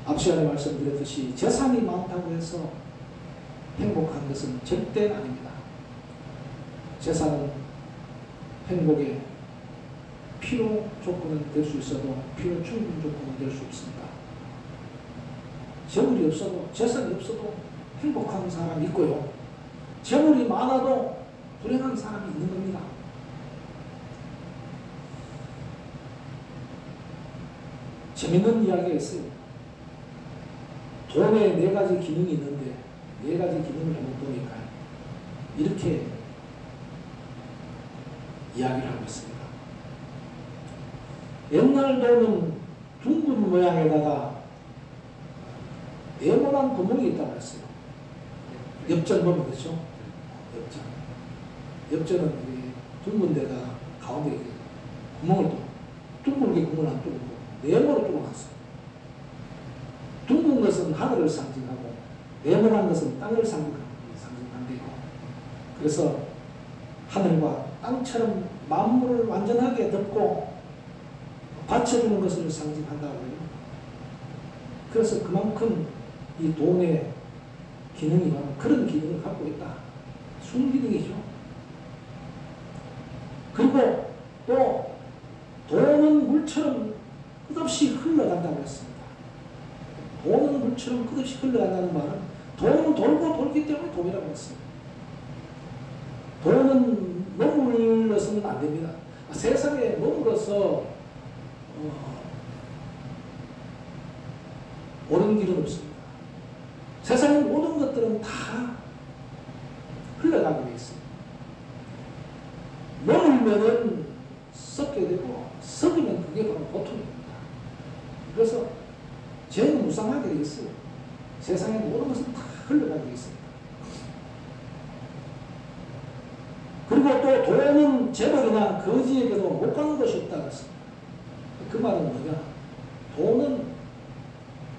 앞 시간에 말씀드렸듯이 재산이 많다고 해서 행복한 것은 절대 아닙니다. 재산은 행복의 필요 조건은 될 수 있어도 필요 충분 조건은 될 수 없습니다. 재물이 없어도 재산이 없어도 행복한 사람이 있고요. 재물이 많아도 불행한 사람이 있는 겁니다. 재밌는 이야기가 있어요. 돈에 4가지 기능이 있는데 4가지 기능을 한번 보니까 이렇게 이야기를 하고 있습니다. 옛날 돈은 둥근 모양에다가 네모난 구멍이 있다고 했어요. 엽전 보면 그렇죠? 엽전은 둥근 데가 가운데 구멍을 둥글게 구멍을 안 뚫고 네모로 뚫어놨어요. 둥근 것은 하늘을 상징하고 네모난 것은 땅을 상징한대요. 그래서 하늘과 땅처럼 만물을 완전하게 덮고 받쳐주는 것을 상징한다고 해요. 그래서 그만큼 이 돈의 기능이 그런 기능을 갖고 있다. 순기능이죠. 그리고 또 돈은 물처럼 끝없이 흘러간다고 했습니다. 돈은 물처럼 끝없이 흘러간다는 말은 돈은 돌고 돌기 때문에 돈이라고 했어요. 돈은 머물러서는 안 됩니다. 세상에 머물러서 옳은 길은 없습니다. 세상의 모든 것들은 다 흘러가게 되어 있습니다. 머물면은 썩게 되고 썩으면 그게 바로 고통입니다. 그래서 죄는 무상하게 되어 있어요. 세상의 모든 것은 다 흘러가게 되어 있습니다. 그리고 또 돈은 재벌이나 거지에게도 못 가는 것이 없다고 했습니다. 그 말은 뭐냐? 돈은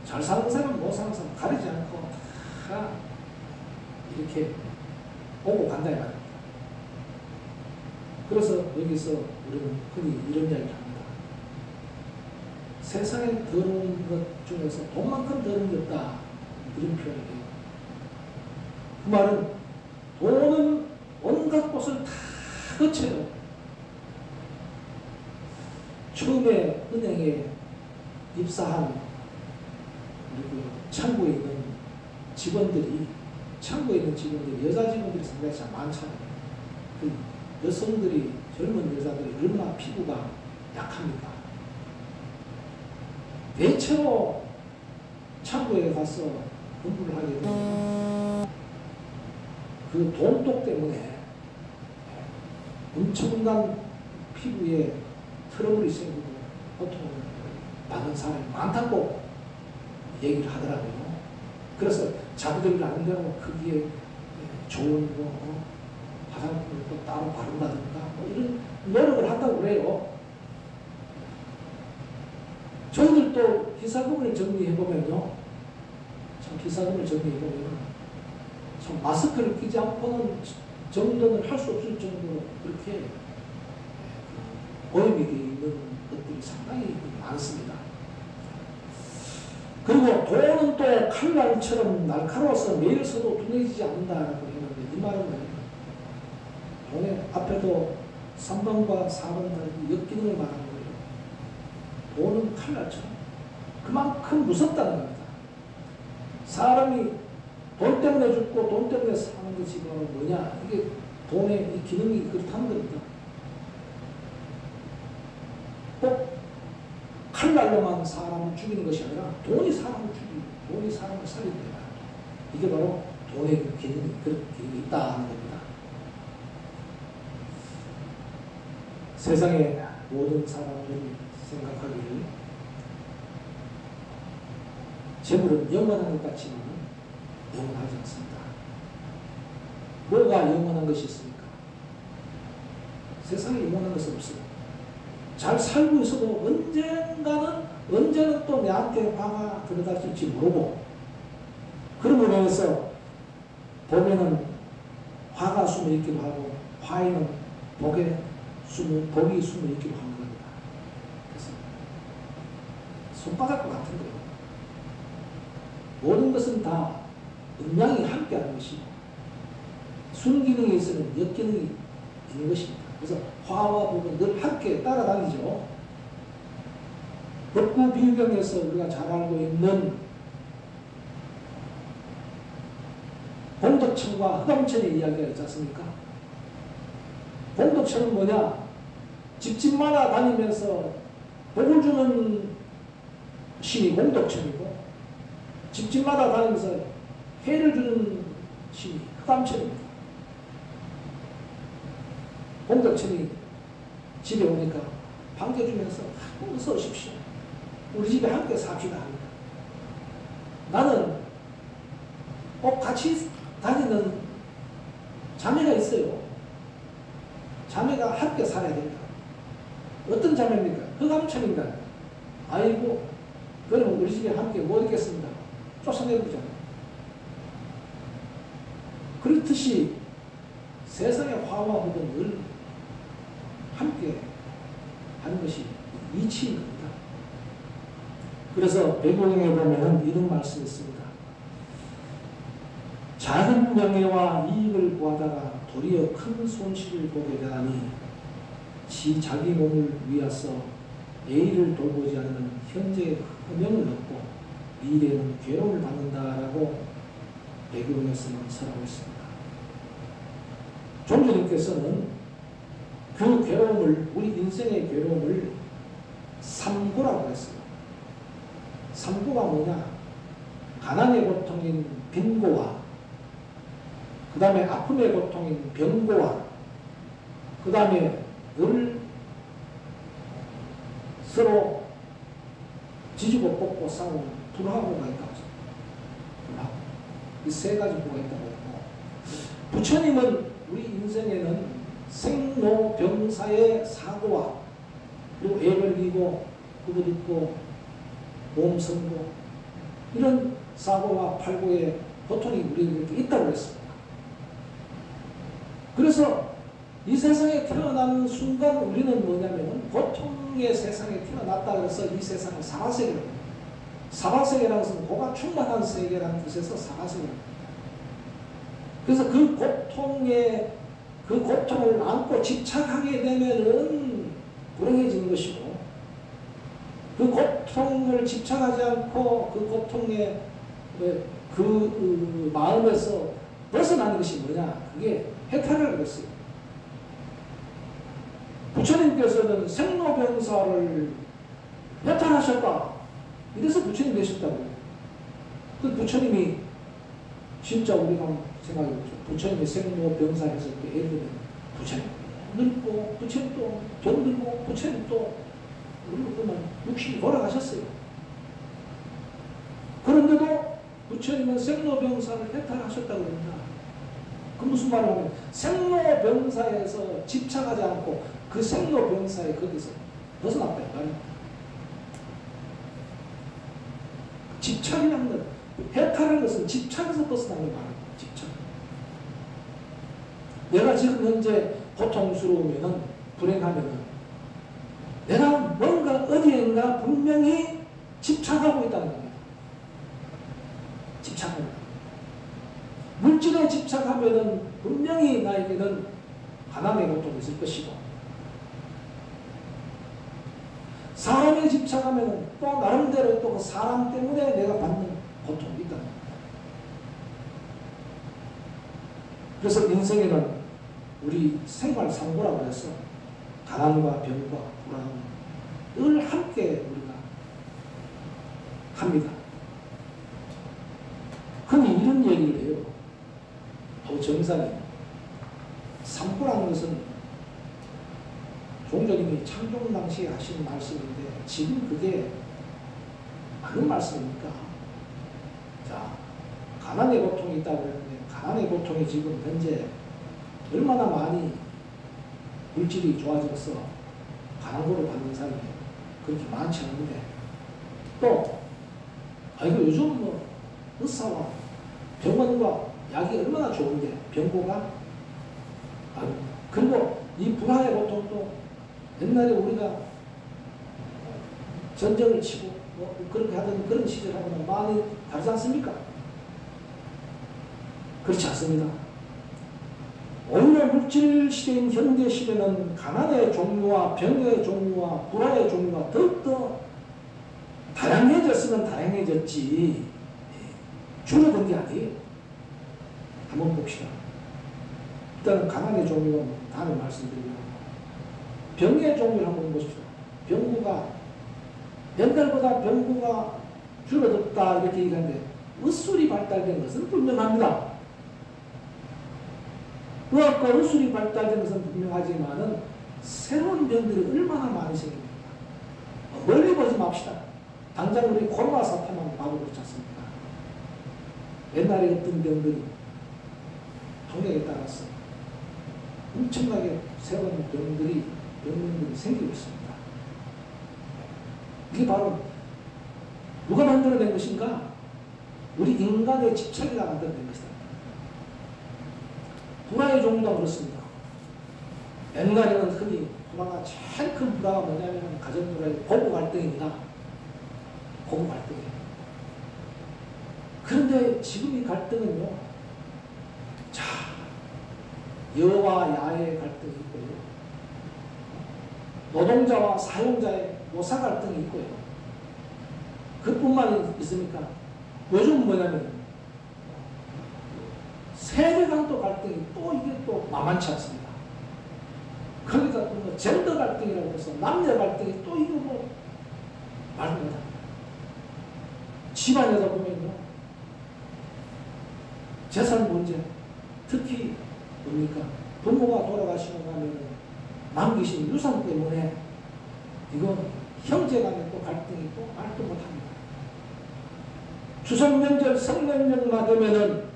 잘 사는 사람, 못 사는 사람 가리지 않고 다 이렇게 오고 간다 이 말입니다. 그래서 여기서 우리는 흔히 이런 이야기를 합니다. 세상에 더러운 것 중에서 돈만큼 더러운 게 없다. 이런 표현을 해요. 그 말은 돈은 온갖 곳을 다 거쳐요. 처음에 은행에 입사한 그리고 창구에 있는 직원들이 여자 직원들이 상당히 참 많잖아요. 그 여성들이 젊은 여자들이 얼마나 피부가 약합니까? 대체로 창구에 가서 공부를 하게 되면 그 돈독 때문에 엄청난 피부에 트러블이 생기고 고통을 받는 사람이 많다고 얘기를 하더라고요. 그래서 자기들 나름대로 거기에 좋은 화장품을 또 따로 바른다든가 이런 노력을 한다고 그래요. 저희들도 희사금을 정리해보면요. 참 희사금을 정리해보면 참 마스크를 끼지 않고는 정돈을 할 수 없을 정도로 그렇게 오염이 되어 있는 것들이 상당히 많습니다. 그리고 돈은 또 칼날처럼 날카로워서 매일 써도 둔해지지 않는다라고 했는데 이 말은 뭐예요? 돈의 앞에도 3번과 4번 다른 역기능을 말하는 거예요. 돈은 칼날처럼 그만큼 무섭다는 겁니다. 사람이 돈 때문에 죽고 돈 때문에 사는 것이 뭐냐? 이게 돈의 이 기능이 그렇다는 겁니다. 꼭 칼날로만 사람을 죽이는 것이 아니라 돈이 사람을 죽이고 돈이 사람을 살리는 거다. 이게 바로 돈의 그 기능이 그렇게 있다는 겁니다. 세상의 모든 사람들이 생각하기를 재물은 영원한 것 같지만 영원하지 않습니다. 뭐가 영원한 것이 있습니까? 세상에 영원한 것은 없어요. 잘 살고 있어도 언제는 또 내한테 화가 들어갈지 모르고, 그런 면에서 봄에는 화가 숨어 있기도 하고 화에는 복이 숨어 있기도 하는 겁니다. 그래서 손바닥과 같은 거예요. 모든 것은 다 음양이 함께하는 것이고 순기능이 있으면 역기능이 있는 것입니다. 그래서 화와 복은 늘 함께 따라다니죠. 법구 비유경에서 우리가 잘 알고 있는 봉덕천과 흑암천의 이야기가 있지 않습니까? 봉덕천은 뭐냐? 집집마다 다니면서 복을 주는 신이 봉덕천이고, 집집마다 다니면서 해를 주는 신이 흑암천입니다. 봉덕천이 집에 오니까 반겨주면서 어서 오십시오. 우리 집에 함께 삽시다 합니다. 나는 꼭 같이 다니는 자매가 있어요. 자매가 함께 살아야 된다. 어떤 자매입니까? 흑암천입니다. 아이고, 그럼 우리 집에 함께 못 있겠습니다. 쫓아내보잖아요. 그렇듯이 세상의 화와 복은 늘 함께 하는 것이 이치인 겁니다. 그래서 백요경에 보면 이런 말씀이 있습니다. 작은 명예와 이익을 구하다가 도리어 큰 손실을 보게 되나니 자기 몸을 위하여 애의를 돌보지 않으면 현재의 흠명을 얻고 미래에는 괴로움을 받는다라고 백요경에서는 설하고 있습니다. 종주님께서는 그 괴로움을, 우리 인생의 괴로움을 삼고라고 했어요. 삼고가 뭐냐? 가난의 고통인 빈고와, 그 다음에 아픔의 고통인 병고와, 그 다음에 늘 서로 지지고 뽑고 싸우는 불화고가 있다고 했어요. 불화고. 이 세 가지 고가 있다고 했고, 부처님은 우리 인생에는 생로병사의 사고와 그리고 애벌기고 구부듣고 몸성고 이런 사고와 팔고의 고통이 우리에게 있다고 했습니다. 그래서 이 세상에 태어나는 순간 우리는 뭐냐면 고통의 세상에 태어났다 그래서 이 세상을 사바세계라고 합니다. 사바세계라는 것은 고가 충만한 세계라는 뜻에서 사바세계라고 합니다. 그래서 그 고통을 안고 집착하게 되면은 불행해지는 것이고, 그 고통을 집착하지 않고 그 고통의 그 마음에서 벗어나는 것이 뭐냐? 그게 해탈이라고 했어요. 부처님께서는 생로병사를 해탈하셨다. 이래서 부처님 되셨다고요. 그 부처님이 진짜 우리가 생각해보죠. 부처님이 생로병사 했을 때 예를 들면 부처님 늙고 부처님 또 병들고 부처님 또 그러면 육신이 돌아가셨어요. 그런데도 부처님은 생로병사를 해탈하셨다고 합니다. 그 무슨 말을 하면 생로병사에서 집착하지 않고 그 생로병사에 거기서 벗어났다 이 말입니다. 집착이라는 것, 해탈하는 것은 집착에서 벗어나는 말입니다. 집착. 내가 지금 현재 고통스러우면은, 불행하면은 내가 뭔가 어디엔가 분명히 집착하고 있다는 겁니다. 집착합니다. 물질에 집착하면은 분명히 나에게는 가난의 고통이 있을 것이고, 사람에 집착하면 또 나름대로 또 그 사람 때문에 내가 받는 고통이 있다. 그래서 인생에는 우리 생활 상고라고 해서 가난과 병과 불안을 늘 함께 우리가 합니다. 흔히 이런 얘기를 해요. 정사님, 상고라는 것은 종교님이 창종 당시에 하신 말씀인데 지금 그게 맞는 말씀입니까? 자, 가난의 고통이 있다고 했는데 가난의 고통이 지금 현재 얼마나 많이 물질이 좋아져서 가난고를 받는 사람이 그렇게 많지 않은데, 또 아이고 요즘 뭐 의사와 병원과 약이 얼마나 좋은데 병고가, 그리고 이 불화의 고통도 옛날에 우리가 전쟁을 치고 뭐 그렇게 하던 그런 시절하고는 많이 다르지 않습니까? 그렇지 않습니다. 오히려 물질 시대인 현대 시대는 가난의 종류와 병의 종류와 불화의 종류가 더욱더 다양해졌으면 다양해졌지 줄어든 게 아니에요. 한번 봅시다. 일단 가난의 종류는 다음에 말씀드리고, 병의 종류를 한번 보십시오. 병구가 옛날보다 병구가 줄어들었다 이렇게 얘기하는데 의술이 발달된 것은 분명합니다. 의학과 의술이 발달된 것은 분명하지만은 새로운 병들이 얼마나 많이 생깁니까? 멀리 보지 맙시다. 당장 우리 코로나 사태만 봐도 그렇지 않습니까? 옛날에 어떤 병들이 통역에 따라서 엄청나게 새로운 병들이 생기고 있습니다. 이게 바로 누가 만들어낸 것인가? 우리 인간의 집착이가 만들어낸 것이다. 불화의 종류도 그렇습니다. 옛날에는 흔히 불화가 제일 큰 불화가 뭐냐면 가정불화의 고부 갈등입니다. 고부 갈등이에요. 그런데 지금 이 갈등은요, 자, 여와 야의 갈등이 있고요, 노동자와 사용자의 노사 갈등이 있고요. 그뿐만 있습니까? 요즘 뭐냐면 세대간도 갈등이 또 이게 또 만만치 않습니다. 그러니까 뭐 젠더 갈등이라고 해서 남녀 갈등이 또 이거 뭐 말도 못합니다. 집안에서 보면요, 재산 문제, 특히 뭡니까? 부모가 돌아가시고 나면 남기신 유산 때문에 이건 형제 간에 또 갈등이 또 말도 못합니다. 추석 명절, 성명절만 되면은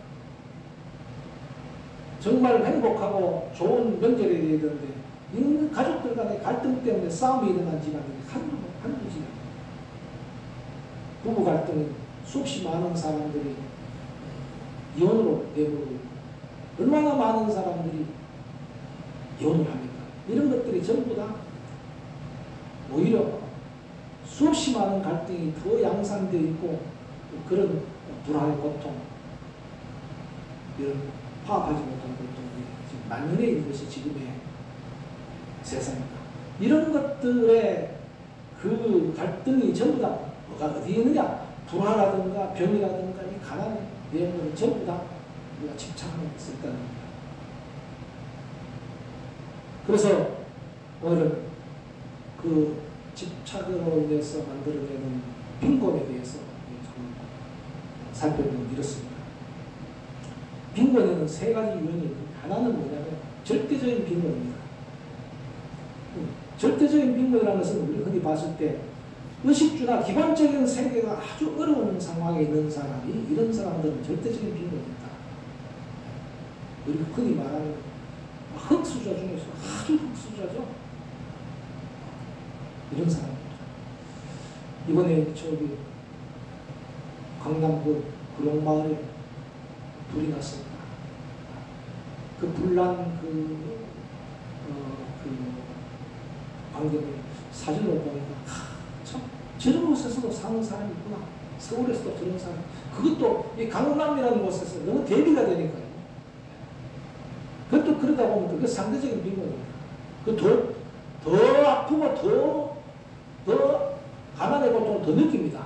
정말 행복하고 좋은 명절이 되어야 되는데 이런 가족들 간의 갈등 때문에 싸움이 일어난 집안들이 한두지. 부부 갈등은 수없이 많은 사람들이 이혼으로 내버리고 얼마나 많은 사람들이 이혼을 합니까? 이런 것들이 전부 다 오히려 수없이 많은 갈등이 더 양산되어 있고 그런 불화의 고통, 이런 화합하지 못한 고통이 지금 만연해 있는 것이 지금의 세상입니다. 이런 것들의 그 갈등이 전부 다 뭐가 어디에 있느냐? 불화라든가 병이라든가 이 가난의 내용들은 전부 다 우리가 집착하고 있었다는 겁니다. 그래서 오늘은 그 집착으로 인해서 만들어내는 빈곤에 대해서 좀 살펴보면 이렇습니다. 빈곤에는 세 가지 요인이 있는데, 하나는 뭐냐면 절대적인 빈곤입니다. 절대적인 빈곤이라는 것은 우리 흔히 봤을 때 의식주나 기본적인 생계가 아주 어려운 상황에 있는 사람이, 이런 사람들은 절대적인 빈곤이 있다. 우리가 흔히 말하는 흑수저 중에서 아주 흑수저죠. 이런 사람입니다. 이번에 저기 강남구 구룡마을에 불이 났습니다. 그 불난 그 광경을 사진으로 보니까 참 저런 곳에서도 사는 사람이 있구나. 서울에서도 저런 사람. 그것도 이 강남이라는 곳에서 너무 대비가 되니까요. 그것도 그러다 보면 그게 상대적인 빈곤입니다. 더 아프고 더 가난의 고통을 더 느낍니다.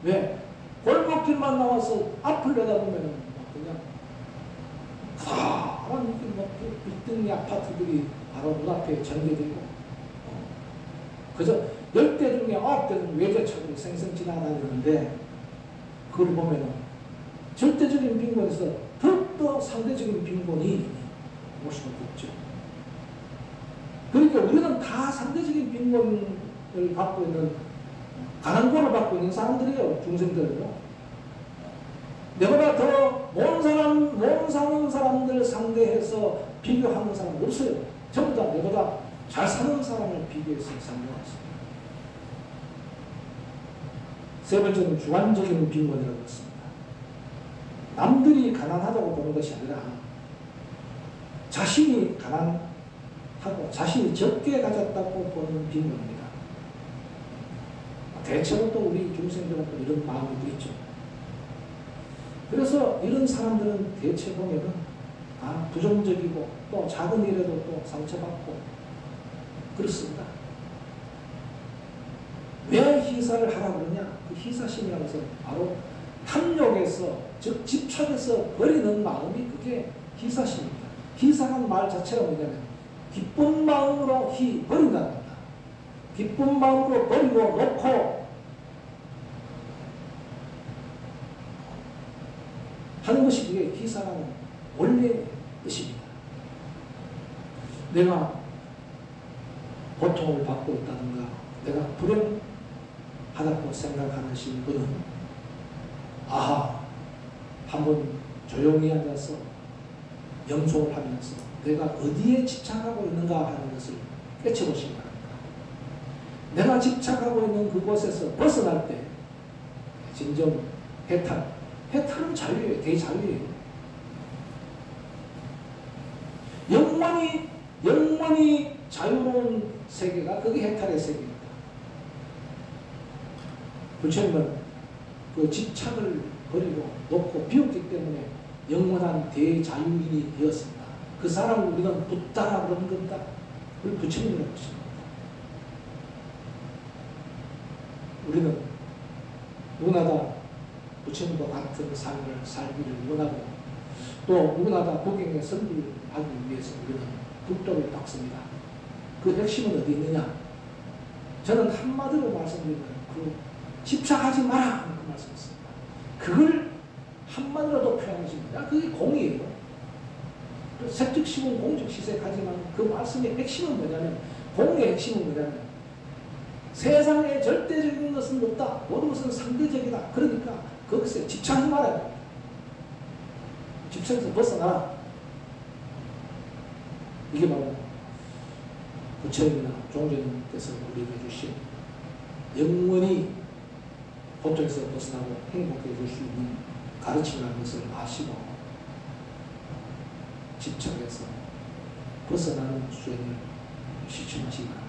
왜? 골목길만 나와서 앞을 내다보면은 그냥 파란 빌딩 아파트들이 바로 눈앞에 전개되고 그저 10대 중에 9대는 외제차들이 생생 지나다니는데 그걸 보면은 절대적인 빈곤에서 더욱더 상대적인 빈곤이 올 수밖에 없죠. 그러니까 우리는 다 상대적인 빈곤을 갖고 있는 가난권을 갖고 있는 사람들이에요. 중생들은요. 내보다 더 못 사는 사람들 상대해서 비교하는 사람은 없어요. 전부 다 내보다 잘 사는 사람을 비교해서 상대했습니다. 세 번째는 주관적인 빈곤이라고 했습니다. 남들이 가난하다고 보는 것이 아니라 자신이 가난하고 자신이 적게 가졌다고 보는 빈곤입니다. 대체로 또 우리 중생들은 또 이런 마음이 있죠. 그래서 이런 사람들은 대체 보면은 부정적이고 또 작은 일에도 또 상처받고 그렇습니다. 왜 희사를 하라고 그러냐? 그 희사심이라는 것은 바로 탐욕에서 즉 집착해서 버리는 마음이 그게 희사심입니다. 희사란 말 자체가 뭐냐면 기쁜 마음으로 버린다는 겁니다. 기쁜 마음으로 버리고 놓고 하는 것이 그게 희사라는 원래의 뜻입니다. 내가 고통을 받고 있다든가 내가 불행하다고 생각하는 분은 한번 조용히 앉아서 염송을 하면서 내가 어디에 집착하고 있는가 하는 것을 깨쳐보시기 바랍니다. 내가 집착하고 있는 그곳에서 벗어날 때 진정 해탈은 자유예요. 대자유예요. 영원히 자유로운 세계가 그게 해탈의 세계입니다. 부처님은 그 집착을 버리고 놓고 비웠기 때문에 영원한 대자유인이 되었습니다. 그 사람을 우리는 붓다라 그러는 겁니다. 그걸 부처님이라고 하십니다. 우리는 누구나 다 부처님과 같은 삶을 살기를 원하고 또 누구나 다 고객의 선비를 하기 위해서 우리는 불도를 닦습니다. 그 핵심은 어디 있느냐? 저는 한마디로 말씀드리면 그 집착하지 마라 하는 그 말씀이었습니다. 그걸 한마디로도 표현하십니다. 그게 공이에요. 색즉시공 공즉시색하지만 그 말씀의 핵심은 뭐냐면 공의 핵심은 뭐냐면 세상에 절대적인 것은 없다. 모든 것은 상대적이다. 그러니까 거기서 집착하지 말아야 됩니다. 집착에서 벗어나라. 이게 바로 부처님이나 종조님께서 우리에게 주신 영원히 고통에서 벗어나고 행복해 줄 수 있는 가르침이라는 것을 아시고 집착에서 벗어나는 수행을 실천하시기 바랍니다.